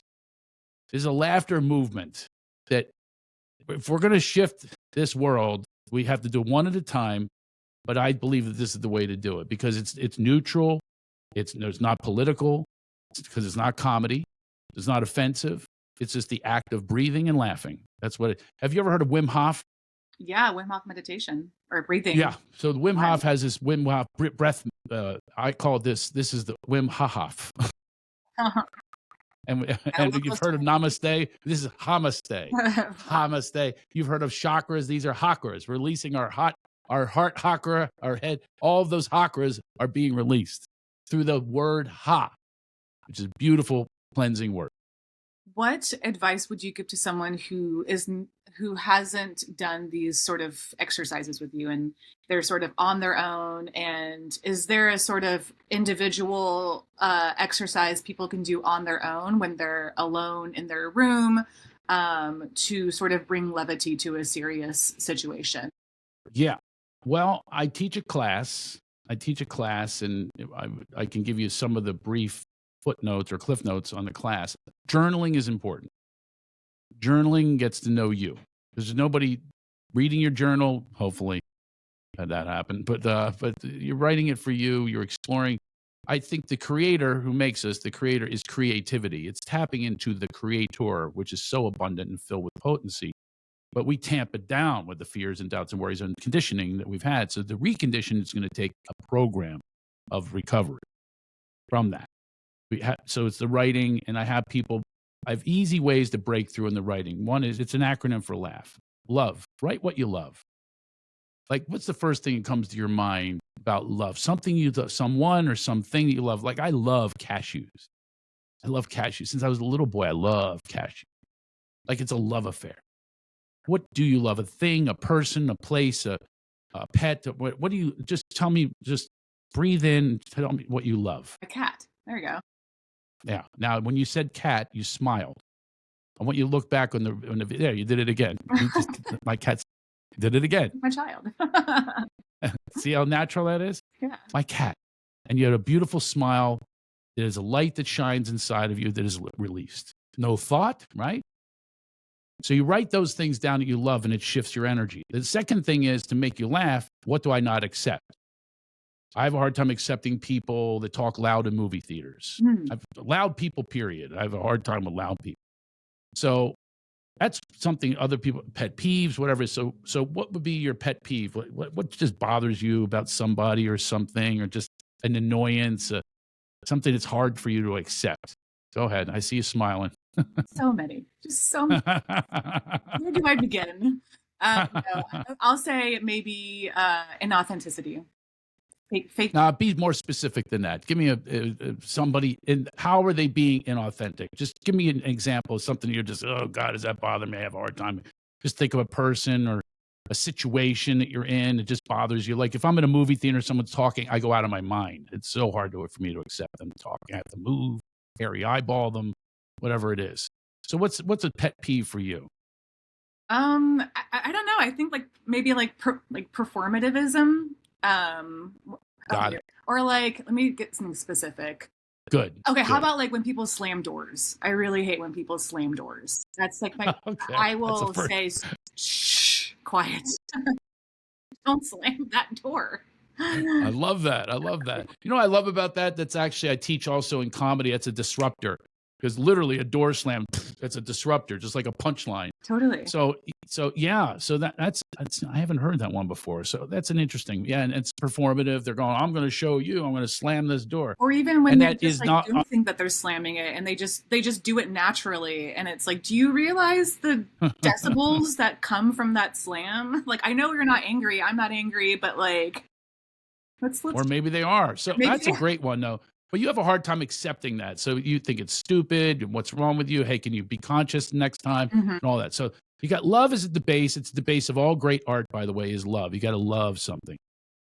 There's a laughter movement that, if we're going to shift this world, we have to do one at a time. But I believe that this is the way to do it, because it's neutral. It's not political, because it's not comedy. It's not offensive. It's just the act of breathing and laughing. That's what have you ever heard of Wim Hof? Yeah, Wim Hof meditation or breathing. Yeah. So the Wim Hof has this Wim Hof breath. I call this is the Wim Hof. And you've heard of Namaste. This is Hamaste. Hamaste. You've heard of chakras. These are chakras, releasing our heart chakra, our head. All of those chakras are being released through the word ha, which is a beautiful cleansing word. What advice would you give to someone who hasn't done these sort of exercises with you, and they're sort of on their own? And is there a sort of individual exercise people can do on their own when they're alone in their room to sort of bring levity to a serious situation? Yeah. Well, I teach a class, and I can give you some of the brief footnotes or cliff notes on the class. Journaling is important. Journaling gets to know you. There's nobody reading your journal. Hopefully had that happen, but you're writing it for you. You're exploring. I think the creator who makes us, the creator, is creativity. It's tapping into the creator, which is so abundant and filled with potency. But we tamp it down with the fears and doubts and worries and conditioning that we've had. So the recondition is going to take a program of recovery from that. So it's the writing, and I have easy ways to break through in the writing. One is, it's an acronym for laugh. Love. Write what you love. Like, what's the first thing that comes to your mind about love? Something you love, someone or something that you love. Like, I love cashews. I love cashews. Since I was a little boy, I love cashews. Like, it's a love affair. What do you love? A thing, a person, a place, a pet? What do you, just tell me, just breathe in, tell me what you love. A cat. There you go. Yeah. Now, when you said cat, you smiled. I want you to look back on the video. You did it again. You just, my cat did it again. My child. See how natural that is? Yeah. My cat. And you had a beautiful smile. There's a light that shines inside of you that is released. No thought, right? So you write those things down that you love and it shifts your energy. The second thing is to make you laugh. What do I not accept? I have a hard time accepting people that talk loud in movie theaters. Loud people, period. I have a hard time with loud people. So that's something other people, pet peeves, whatever. So what would be your pet peeve? What just bothers you about somebody or something, or just an annoyance, something that's hard for you to accept? Go ahead. I see you smiling. So many. Just so many. Where do I begin? No, I'll say maybe inauthenticity. Fake. Now, be more specific than that. Give me somebody, how are they being inauthentic? Just give me an example of something you're just, oh God, does that bother me? I have a hard time. Just think of a person or a situation that you're in. It just bothers you. Like if I'm in a movie theater, someone's talking, I go out of my mind. It's so hard for me to accept them talking. I have to move, hairy eyeball them, whatever it is. So what's a pet peeve for you? I don't know. I think maybe performativism. Got it. Or let me get something specific. Good. Okay, good. How about when people slam doors? I really hate when people slam doors. That's my. Okay. I will say, shh, quiet. Don't slam that door. I love that. You know what I love about that? That's actually, I teach also in comedy. That's a disruptor. Because literally a door slam, that's a disruptor, just like a punchline. Totally. So yeah. So that's I haven't heard that one before. So that's an interesting. Yeah, and it's performative. They're going, I'm going to show you. I'm going to slam this door. Or even when they just don't think that they're slamming it, and they just do it naturally, and it's like, do you realize the decibels that come from that slam? I know you're not angry. I'm not angry, but let's. Or maybe they are. So that's a great one, though. But you have a hard time accepting that. So you think it's stupid. What's wrong with you? Hey, can you be conscious next time? And all that. So you got love is at the base. It's the base of all great art, by the way, is love. You got to love something.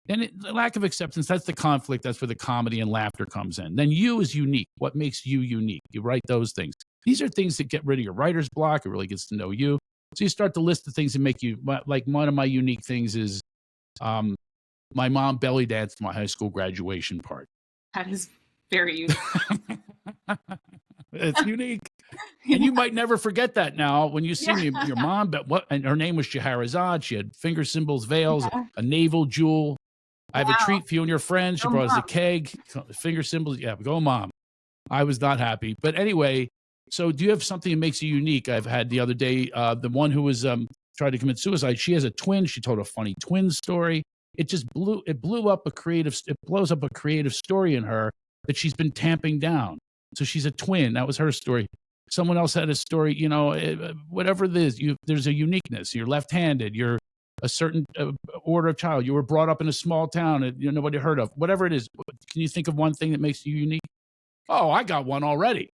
Then the lack of acceptance, that's the conflict. That's where the comedy and laughter comes in. Then you is unique. What makes you unique? You write those things. These are things that get rid of your writer's block. It really gets to know you. So you start to list the things that make you, like one of my unique things is my mom belly danced my high school graduation party. That is very unique. It's unique. And you might never forget that now when you see me, your mom, and her name was Scheherazade. She had finger symbols, veils, a navel jewel. I have a treat for you and your friends. She brought us a keg, finger symbols. Yeah, go mom. I was not happy. But anyway, so do you have something that makes you unique? I've had the other day, the one who was tried to commit suicide. She has a twin. She told a funny twin story. It blows up a creative story in her that she's been tamping down. So she's a twin. That was her story. Someone else had a story, whatever it is, there's a uniqueness. You're left-handed. You're a certain order of child. You were brought up in a small town that nobody heard of. Whatever it is, can you think of one thing that makes you unique? Oh, I got one already.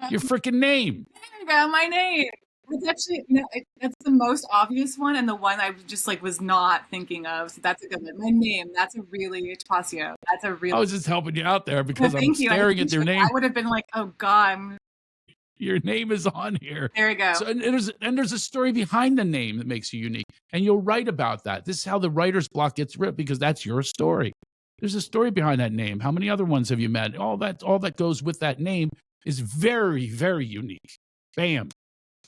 Your freaking name. There you go, my name. It's actually, that's the most obvious one, and the one I just was not thinking of. So that's a good one. My name. That's a really Tapasio. That's a really. I was just helping you out there because I'm staring at your name. I would have been like, oh God. Your name is on here. There you go. So, and there's a story behind the name that makes you unique, and you'll write about that. This is how the writer's block gets ripped because that's your story. There's a story behind that name. How many other ones have you met? All that goes with that name is very, very unique. Bam.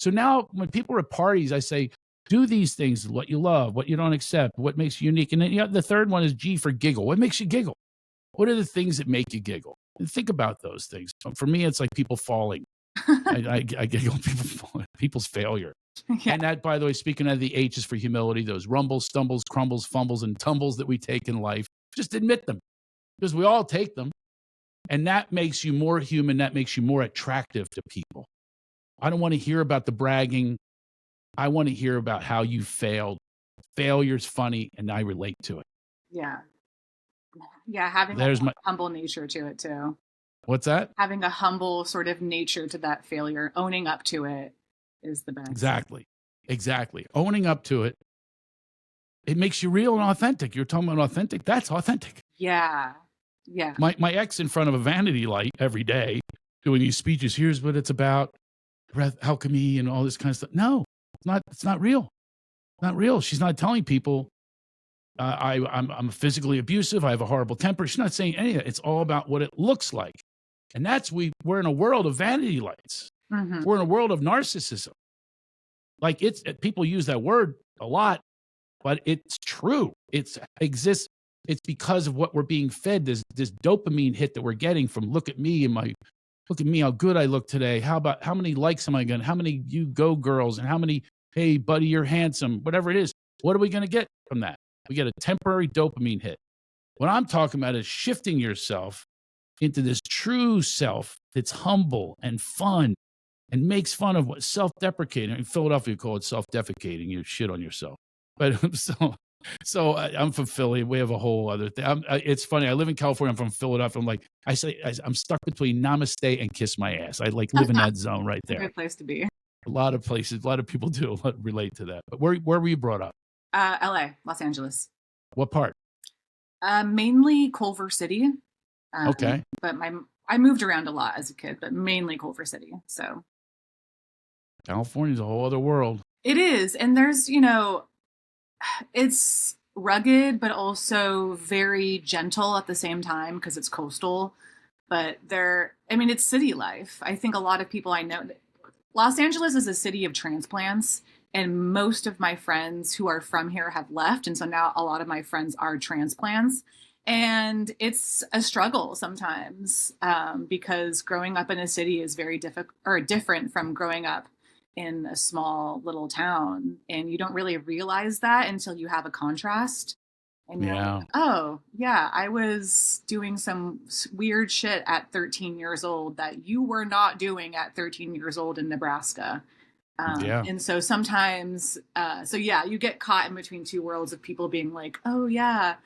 So now when people are at parties, I say, do these things, what you love, what you don't accept, what makes you unique. And then the third one is G for giggle. What makes you giggle? What are the things that make you giggle? And think about those things. For me, it's like people falling. I giggle people's failure. Yeah. And that, by the way, speaking of the H is for humility, those rumbles, stumbles, crumbles, fumbles, and tumbles that we take in life, just admit them because we all take them. And that makes you more human. That makes you more attractive to people. I don't want to hear about the bragging. I want to hear about how you failed. Failure's funny, and I relate to it. Yeah. Yeah, having a humble nature to it, too. What's that? Having a humble sort of nature to that failure, owning up to it is the best. Exactly. Owning up to it. It makes you real and authentic. You're talking about authentic. That's authentic. Yeah. My ex in front of a vanity light every day doing these speeches. Here's what it's about. Breath alchemy and all this kind of stuff. No, it's not real. Not real. She's not telling people I'm physically abusive. I have a horrible temper. She's not saying any of that. It's all about what it looks like. And we're in a world of vanity lights. Mm-hmm. We're in a world of narcissism. Like people use that word a lot, but it's true. It exists. It's because of what we're being fed. This dopamine hit that we're getting from look at me how good I look today. How many likes am I getting? How many you go girls and how many, hey buddy, you're handsome, whatever it is. What are we going to get from that? We get a temporary dopamine hit. What I'm talking about is shifting yourself into this true self that's humble and fun and makes fun of what self-deprecating. In Philadelphia, you call it self-defecating. You shit on yourself. But so I'm from Philly. We have a whole other thing. It's funny. I live in California. I'm from Philadelphia. I'm like, I'm stuck between namaste and kiss my ass. I like live in that zone right there. Good place to be. A lot of places, a lot of people do relate to that. But where were you brought up? LA, Los Angeles. What part? Mainly Culver City. Okay. But I moved around a lot as a kid, but mainly Culver City. So California's a whole other world. it is. And there's, it's rugged, but also very gentle at the same time because it's coastal. But it's city life. I think a lot of people I know, Los Angeles is a city of transplants. And most of my friends who are from here have left. And so now a lot of my friends are transplants. And it's a struggle sometimes because growing up in a city is very different from growing up in a small little town. And you don't really realize that until you have a contrast. And you're like, oh, yeah, I was doing some weird shit at 13 years old that you were not doing at 13 years old in Nebraska. And so sometimes, you get caught in between two worlds of people being like, oh, yeah,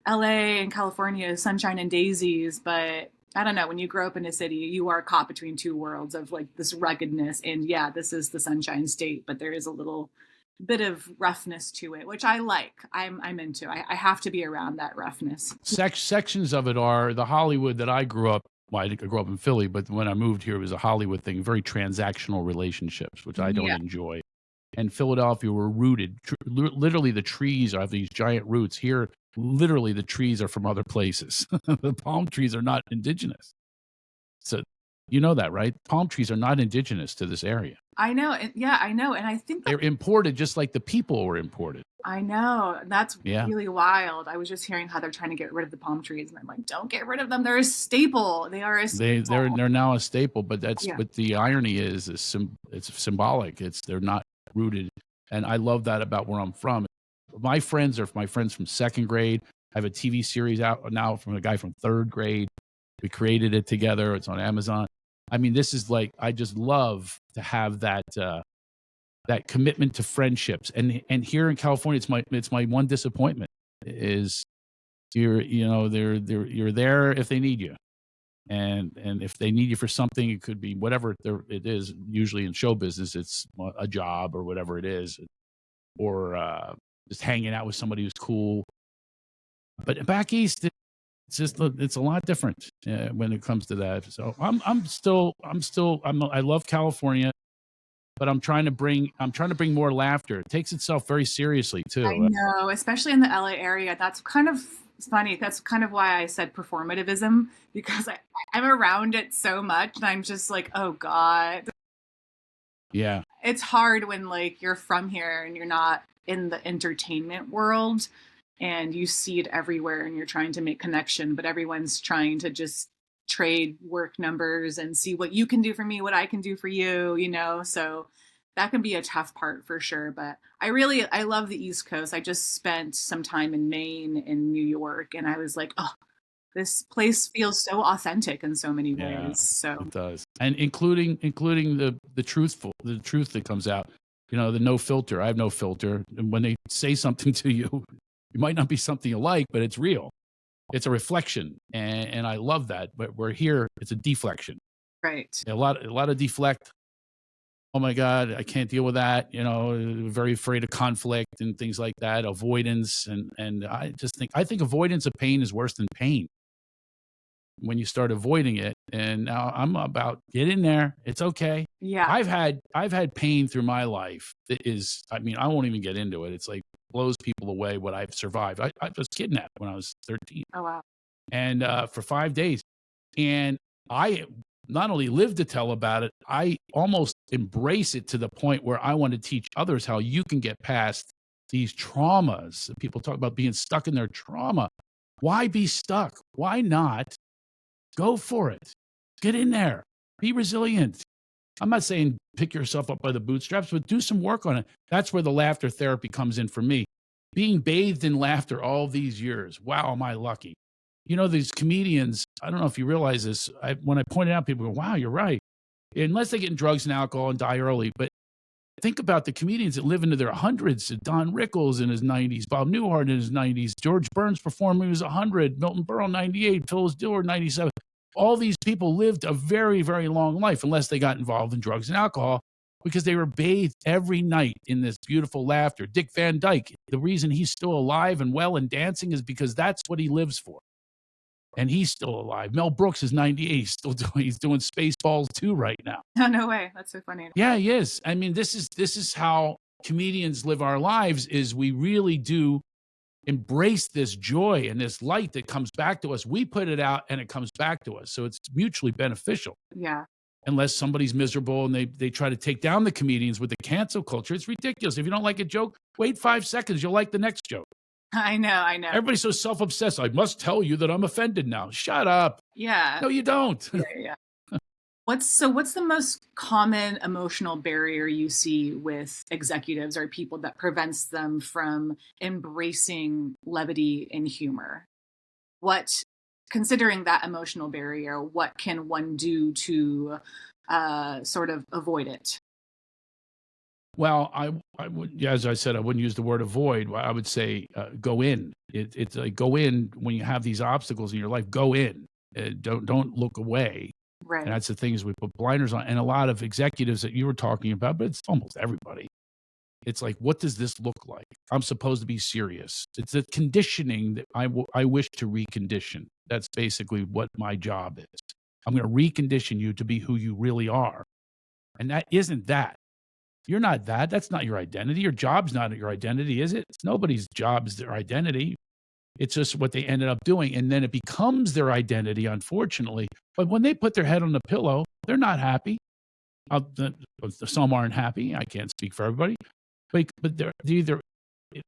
LA and California is sunshine and daisies. But I don't know, when you grow up in a city, you are caught between two worlds of like this ruggedness. And yeah, this is the sunshine state, but there is a little bit of roughness to it, which I like. I'm into. I have to be around that roughness. Sections of it are the Hollywood that I grew up. Well, I grew up in Philly, but when I moved here, it was a Hollywood thing, very transactional relationships, which I don't enjoy. And Philadelphia, we're rooted. Literally, the trees have these giant roots. Here, literally, the trees are from other places. The palm trees are not indigenous. So you know that, right? Palm trees are not indigenous to this area. I know. Yeah, I know. And I think they're imported just like the people were imported. I know. That's really wild. I was just hearing how they're trying to get rid of the palm trees. And I'm like, don't get rid of them. They're a staple. They are a staple. They're now a staple. But that's what the irony is it's symbolic. They're not rooted. And I love that about where I'm from. My friends are my friends from second grade. I have a TV series out now from a guy from third grade. We created it together. It's on Amazon. I mean, this is like, I just love to have that that commitment to friendships. And here in California, it's my one disappointment is you're there if they need you. And if they need you for something, it could be whatever it is. Usually in show business, it's a job or whatever it is, or just hanging out with somebody who's cool. But back east, it's a lot different when it comes to that. So I love California, but I'm trying to bring more laughter. It takes itself very seriously too. I know, especially in the LA area. That's kind of funny. That's kind of why I said performativism, because I'm around it so much and I'm just like, oh God. Yeah. It's hard when like you're from here and you're not in the entertainment world. And you see it everywhere and you're trying to make connection, but everyone's trying to just trade work numbers and see what you can do for me, what I can do for you, so that can be a tough part for sure. But I love the East Coast. I just spent some time in Maine and New York and I was like, oh, this place feels so authentic in so many ways. So it does. And including the truth that comes out, the no filter. I have no filter. And when they say something to you, it might not be something you like, but it's real. It's a reflection, and I love that. But we're here; it's a deflection. Right. A lot of deflect. Oh my God, I can't deal with that. Very afraid of conflict and things like that. Avoidance, and I think avoidance of pain is worse than pain. when you start avoiding it. And now I'm about get in there. It's okay. Yeah. I've had pain through my life that is, I mean, I won't even get into it. It's like blows people away what I've survived. I was kidnapped when I was 13. Oh, wow. And for 5 days. And I not only live to tell about it, I almost embrace it to the point where I want to teach others how you can get past these traumas. People talk about being stuck in their trauma. Why be stuck? Why not go for it? Get in there. Be resilient. I'm not saying pick yourself up by the bootstraps, but do some work on it. That's where the laughter therapy comes in for me. Being bathed in laughter all these years. Wow, am I lucky? You know, these comedians, I don't know if you realize this. When I point it out, people go, wow, you're right. Unless they get in drugs and alcohol and die early. But think about the comedians that live into their hundreds. Don Rickles in his 90s, Bob Newhart in his 90s, George Burns performed when he was 100, Milton Berle 98, Phyllis Diller 97. All these people lived a very, very long life unless they got involved in drugs and alcohol because they were bathed every night in this beautiful laughter. Dick Van Dyke, the reason he's still alive and well and dancing is because that's what he lives for. And he's still alive. Mel Brooks is 98. He's doing Spaceballs 2 right now. Oh, no way. That's so funny. Yeah, he is. I mean, this is how comedians live our lives is we really do embrace this joy and this light that comes back to us. We put it out and it comes back to us. So it's mutually beneficial. Yeah. Unless somebody's miserable and they try to take down the comedians with the cancel culture. It's ridiculous. If you don't like a joke, wait 5 seconds. You'll like the next joke. I know. Everybody's so self-obsessed. I must tell you that I'm offended now. Shut up. Yeah. No, you don't. Yeah. What's the most common emotional barrier you see with executives or people that prevents them from embracing levity and humor? Considering that emotional barrier, what can one do to sort of avoid it? Well, I would, as I said, I wouldn't use the word avoid. I would say go in. It's like go in when you have these obstacles in your life. Go in. Don't look away. Right. And that's the thing is we put blinders on. And a lot of executives that you were talking about, but it's almost everybody. It's like, what does this look like? I'm supposed to be serious. It's the conditioning that I wish to recondition. That's basically what my job is. I'm going to recondition you to be who you really are. And that isn't that. You're not that. That's not your identity. Your job's not your identity, is it? It's nobody's job is their identity. It's just what they ended up doing. And then it becomes their identity, unfortunately. But when they put their head on the pillow, they're not happy. Some aren't happy. I can't speak for everybody. But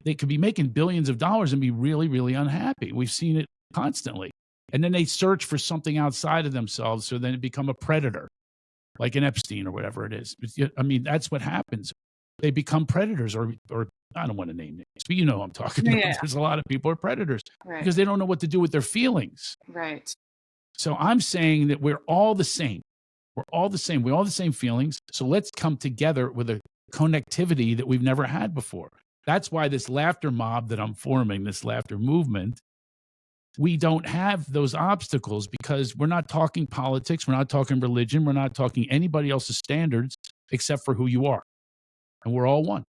they could be making billions of dollars and be really, really unhappy. We've seen it constantly. And then they search for something outside of themselves. So then they become a predator, like an Epstein or whatever it is. I mean, that's what happens. They become predators or I don't want to name names, but you know who I'm talking about. Yeah. There's a lot of people who are predators Right. because they don't know what to do with their feelings. Right. So I'm saying that we're all the same. We're all the same. We all have the same feelings. So let's come together with a connectivity that we've never had before. That's why this laughter mob that I'm forming, this laughter movement, we don't have those obstacles because we're not talking politics. We're not talking religion. We're not talking anybody else's standards except for who you are. And we're all one.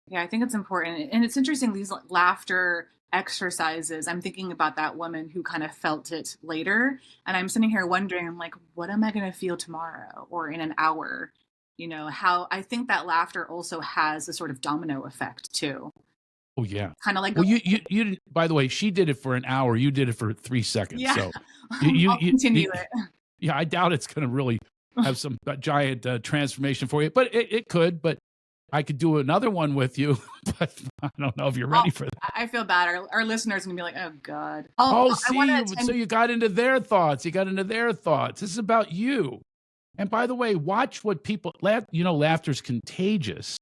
Yeah, I think it's important. And it's interesting, these laughter exercises. I'm thinking about that woman who kind of felt it later. And I'm sitting here wondering, I'm like, what am I going to feel tomorrow or in an hour? You know, how I think that laughter also has a sort of domino effect too. Oh, yeah. Kind of like, well, you didn't, by the way, she did it for an hour. You did it for 3 seconds. yeah, So I'll continue it. Yeah, I doubt it's going to really have some giant transformation for you, but it could. But I could do another one with you, but I don't know if you're ready for that. I feel bad. Our listeners are going to be like, oh, God. So you got into their thoughts. This is about you. And by the way, watch what people, laughter's contagious.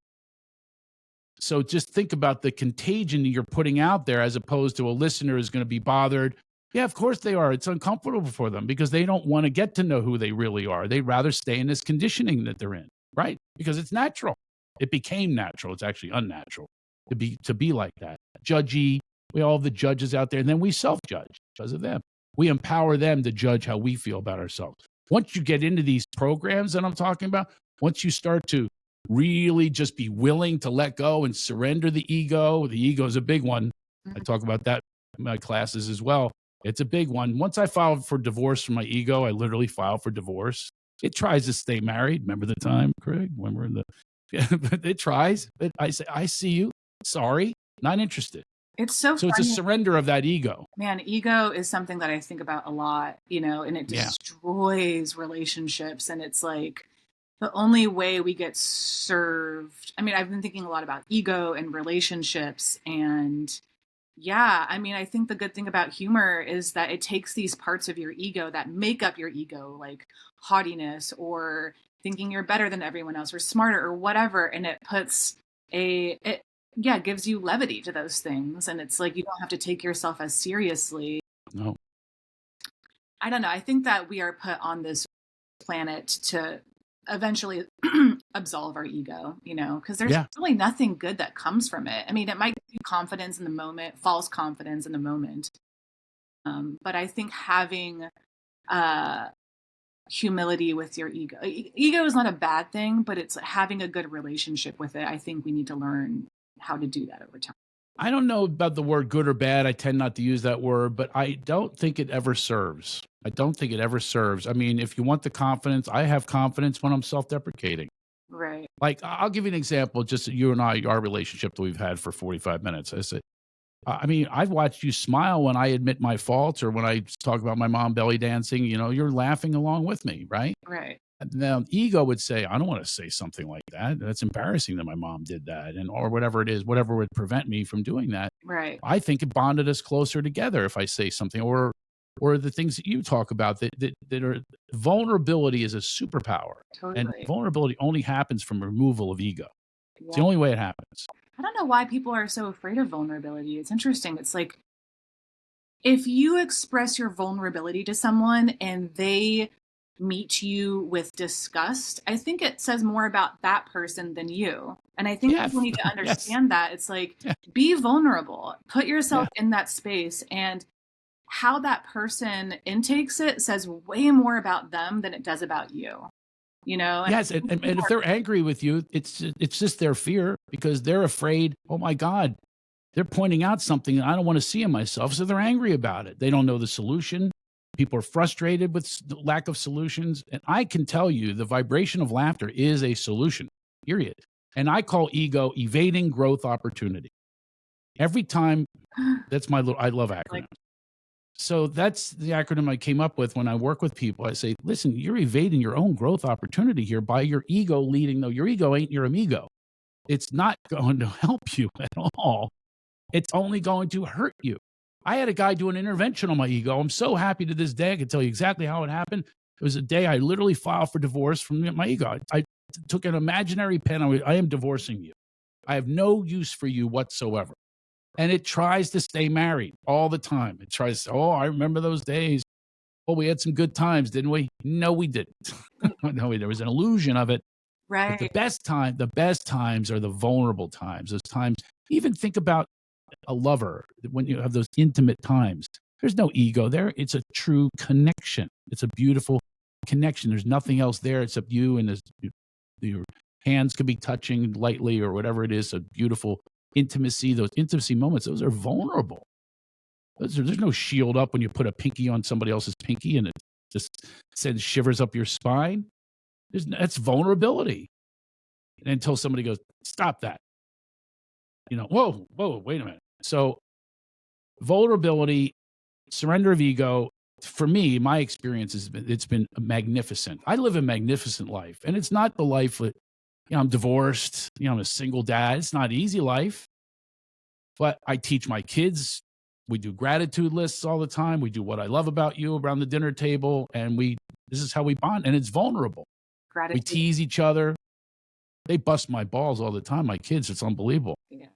So just think about the contagion you're putting out there as opposed to a listener is going to be bothered. Yeah, of course they are. It's uncomfortable for them because they don't want to get to know who they really are. They'd rather stay in this conditioning that they're in, right? Because it's natural. It became natural. It's actually unnatural to be like that. Judgy. We all have the judges out there, and then we self-judge because of them. We empower them to judge how we feel about ourselves. Once you get into these programs that I'm talking about, once you start to really just be willing to let go and surrender the ego is a big one. I talk about that in my classes as well. It's a big one. Once I filed for divorce from my ego, I literally filed for divorce. It tries to stay married. Remember the time, Craig, when we're in the, it tries, but I say, I see you. Sorry, not interested. It's so So it's a funny. surrender of that ego. Man, ego is something that I think about a lot, and it destroys relationships. And it's like the only way we get served. I mean, I've been thinking a lot about ego and relationships. And yeah, I mean, I think the good thing about humor is that it takes these parts of your ego that make up your ego, like haughtiness or thinking you're better than everyone else or smarter or whatever. And it puts gives you levity to those things. And it's like, you don't have to take yourself as seriously. No. I don't know. I think that we are put on this planet to eventually absolve our ego, because there's really nothing good that comes from it. I mean, it might give you confidence in the moment, false confidence in the moment. But I think having humility with your ego is not a bad thing, but it's having a good relationship with it. I think we need to learn how to do that over time. I don't know about the word good or bad. I tend not to use that word, but I don't think it ever serves. I mean, if you want the confidence, I have confidence when I'm self-deprecating. Right. Like, I'll give you an example, just you and I, our relationship that we've had for 45 minutes. I mean, I've watched you smile when I admit my faults or when I talk about my mom belly dancing, you're laughing along with me, right? Right. Now, ego would say, I don't want to say something like that. That's embarrassing that my mom did that, or whatever it is, whatever would prevent me from doing that. Right. I think it bonded us closer together if I say something, or the things that you talk about that are vulnerability is a superpower. Totally. And vulnerability only happens from removal of ego. Yeah. It's the only way it happens. I don't know why people are so afraid of vulnerability. It's interesting. It's like, if you express your vulnerability to someone and they meet you with disgust, I think it says more about that person than you. And I think people need to understand that. It's like, be vulnerable, put yourself in that space, and how that person intakes it says way more about them than it does about you. Yes, and if they're angry with you, it's just their fear, because they're afraid, oh my God, they're pointing out something that I don't want to see in myself, so they're angry about it. They don't know the solution. People are frustrated with the lack of solutions. And I can tell you the vibration of laughter is a solution, period. And I call ego evading growth opportunity. Every time, I love acronyms. So that's the acronym I came up with when I work with people. I say, listen, you're evading your own growth opportunity here by your ego leading. No, your ego ain't your amigo. It's not going to help you at all. It's only going to hurt you. I had a guy do an intervention on my ego. I'm so happy to this day. I can tell you exactly how it happened. It was a day I literally filed for divorce from my ego. I took an imaginary pen. I am divorcing you. I have no use for you whatsoever. And it tries to stay married all the time. It tries, I remember those days. Oh, we had some good times, didn't we? No, we didn't. No, there was an illusion of it. Right. But the best times are the vulnerable times. Those times, even think about a lover, when you have those intimate times, there's no ego there. It's a true connection. It's a beautiful connection. There's nothing else there except you, and your hands could be touching lightly or whatever it is. A beautiful intimacy. Those intimacy moments, those are vulnerable. There's no shield up when you put a pinky on somebody else's pinky and it just sends shivers up your spine. That's vulnerability. And until somebody goes, stop that. Whoa, wait a minute. So vulnerability, surrender of ego, for me, my experience it's been magnificent. I live a magnificent life, and it's not the life that, I'm divorced, I'm a single dad. It's not an easy life, but I teach my kids. We do gratitude lists all the time. We do what I love about you around the dinner table, and this is how we bond, and it's vulnerable. Gratitude. We tease each other. They bust my balls all the time. My kids, it's unbelievable. Yeah.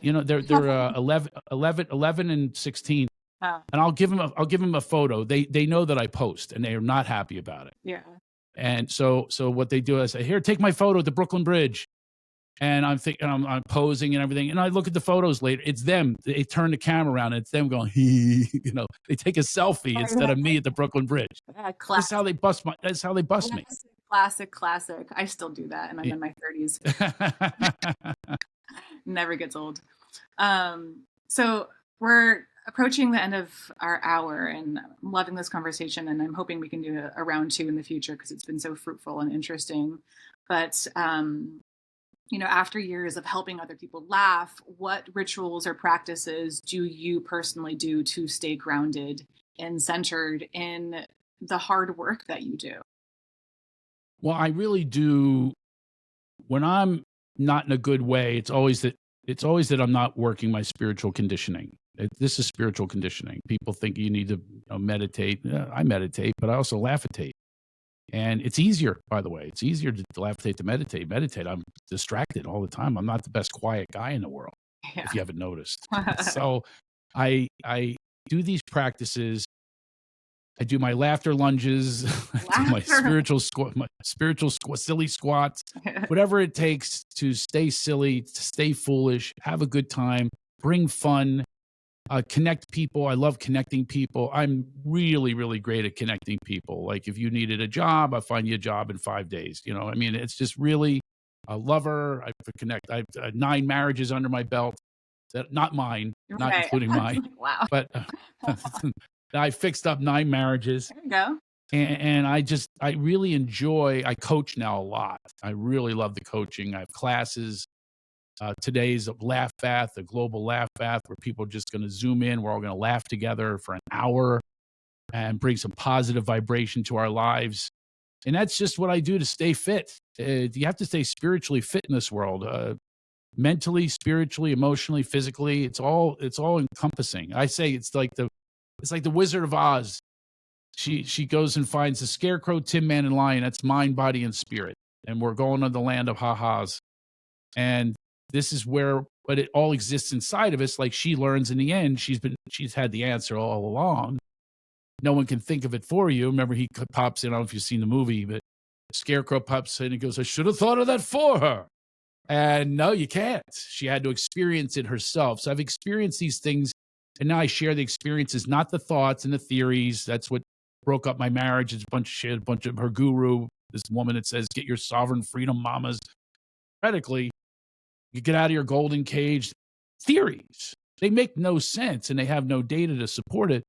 They're 11 and 16, and I'll give them a photo. They know that I post, and they are not happy about it. Yeah. And so what they do is I say, here, take my photo at the Brooklyn Bridge, and I'm posing and everything, and I look at the photos later. It's them. They turn the camera around, and it's them going, they take a selfie instead of me at the Brooklyn Bridge. That's how they bust me. Classic. I still do that, and I'm in my 30s. Never gets old. So we're approaching the end of our hour, and I'm loving this conversation, and I'm hoping we can do a round two in the future because it's been so fruitful and interesting. But after years of helping other people laugh, what rituals or practices do you personally do to stay grounded and centered in the hard work that you do? Well, I really do. When I'm not in a good way, it's always that I'm not working my spiritual conditioning. This is spiritual conditioning. People think you need to meditate. I meditate, but I also laughitate. And it's easier, by the way. It's easier to laughitate to meditate. I'm distracted all the time. I'm not the best quiet guy in the world, if you haven't noticed. So I do these practices. I do my laughter lunges, I do my spiritual silly squats, whatever it takes to stay silly, to stay foolish, have a good time, bring fun, connect people. I love connecting people. I'm really, really great at connecting people. Like if you needed a job, I'll find you a job in 5 days. It's just really a lover. I connect. I have 9 marriages under my belt. Not mine, not including mine. Wow. But I fixed up 9 marriages. There you go. And I really enjoy, I coach now a lot. I really love the coaching. I have classes. Today's a laugh bath, a global laugh bath, where people are just going to zoom in. We're all going to laugh together for an hour and bring some positive vibration to our lives. And that's just what I do to stay fit. You have to stay spiritually fit in this world. Mentally, spiritually, emotionally, physically, it's all encompassing. I say it's like the Wizard of Oz. She goes and finds the Scarecrow, Tin Man, and Lion. That's mind, body, and spirit. And we're going to the land of ha-has. And this is but it all exists inside of us. Like she learns in the end, she's had the answer all along. No one can think of it for you. Remember, he pops in. I don't know if you've seen the movie, but Scarecrow pops in and goes, "I should have thought of that for her." And no, you can't. She had to experience it herself. So I've experienced these things, and now I share the experiences, not the thoughts and the theories. That's what broke up my marriage. It's a bunch of shit, a bunch of her guru, this woman that says, "Get your sovereign freedom, mamas." Theoretically, you get out of your golden cage. Theories, they make no sense, and they have no data to support it.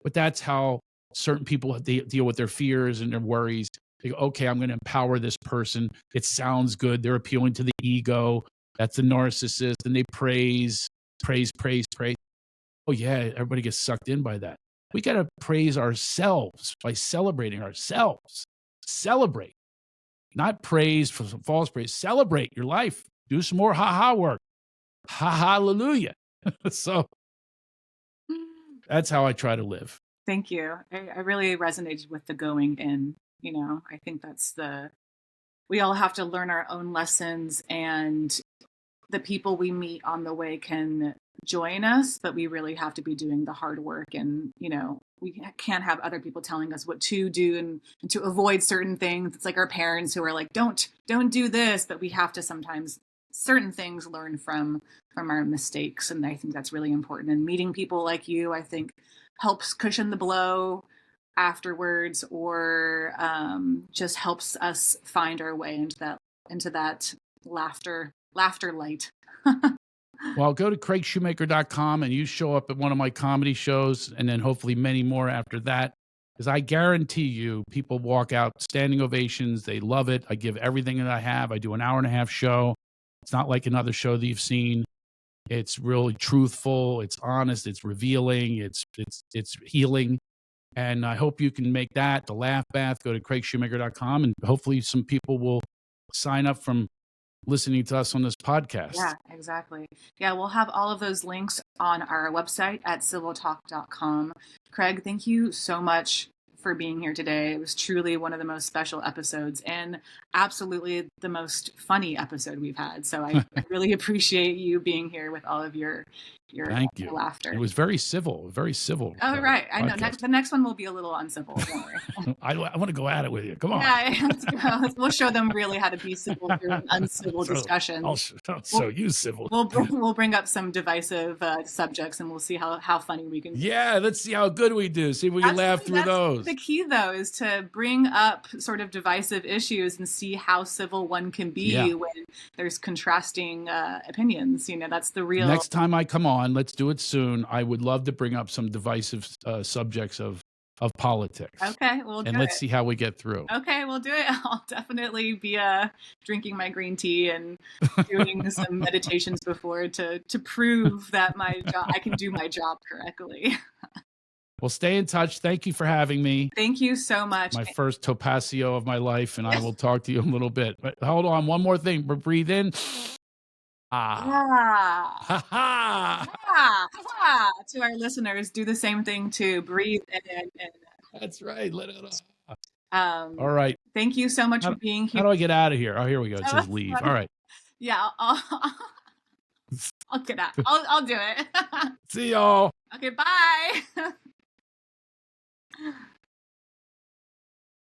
But that's how certain people deal with their fears and their worries. They go, okay, I'm going to empower this person. It sounds good. They're appealing to the ego. That's the narcissist. And they praise. Oh, yeah, everybody gets sucked in by that. We got to praise ourselves by celebrating ourselves. Celebrate. Not praise for some false praise. Celebrate your life. Do some more ha-ha work. Hallelujah. So that's how I try to live. Thank you. I really resonated with the going in. I think we all have to learn our own lessons, and the people we meet on the way can join us, but we really have to be doing the hard work. And, we can't have other people telling us what to do and to avoid certain things. It's like our parents who are like, don't do this, but we have to sometimes certain things learn from our mistakes. And I think that's really important. And meeting people like you, I think, helps cushion the blow afterwards, or just helps us find our way into that laughter light. Well, go to craigshoemaker.com and you show up at one of my comedy shows, and then hopefully many more after that. Because I guarantee you, people walk out standing ovations. They love it. I give everything that I have. I do an 1.5-hour show. It's not like another show that you've seen. It's really truthful. It's honest. It's revealing. It's healing. And I hope you can make that the laugh bath. Go to craigshoemaker.com, and hopefully some people will sign up from listening to us on this podcast. Yeah, exactly. Yeah, we'll have all of those links on our website at civiltalk.com. Craig, thank you so much for being here today. It was truly one of the most special episodes, and absolutely the most funny episode we've had. So I really appreciate you being here with all of your Thank you. laughter. It was very civil. Oh, right. I know. The next one will be a little uncivil. Don't worry. I want to go at it with you. Come on. Yeah, let's go. We'll show them really how to be civil through an uncivil discussion. So you civil. We'll bring up some divisive subjects, and we'll see how funny we can. Yeah, let's see how good we do. See if we can laugh through those. The key, though, is to bring up sort of divisive issues and see how civil one can be when there's contrasting opinions. That's the real. Next time I come on. Let's do it soon. I would love to bring up some divisive subjects of politics. Okay, we'll do and let's see how we get through. Okay, we'll do it. I'll definitely be drinking my green tea and doing some meditations before to prove that I can do my job correctly. Well, stay in touch. Thank you for having me. Thank you so much. My first topazio of my life, and I will talk to you in a little bit. But hold on, one more thing. Breathe in. Ah. Ha ha. Ah. Ah. To our listeners, do the same thing too. Breathe in. That's right. Let it out. All right. Thank you so much for being here. How do I get out of here? Oh, here we go. It says leave. All right. Yeah, I'll get out. I'll do it. See y'all. Okay, bye.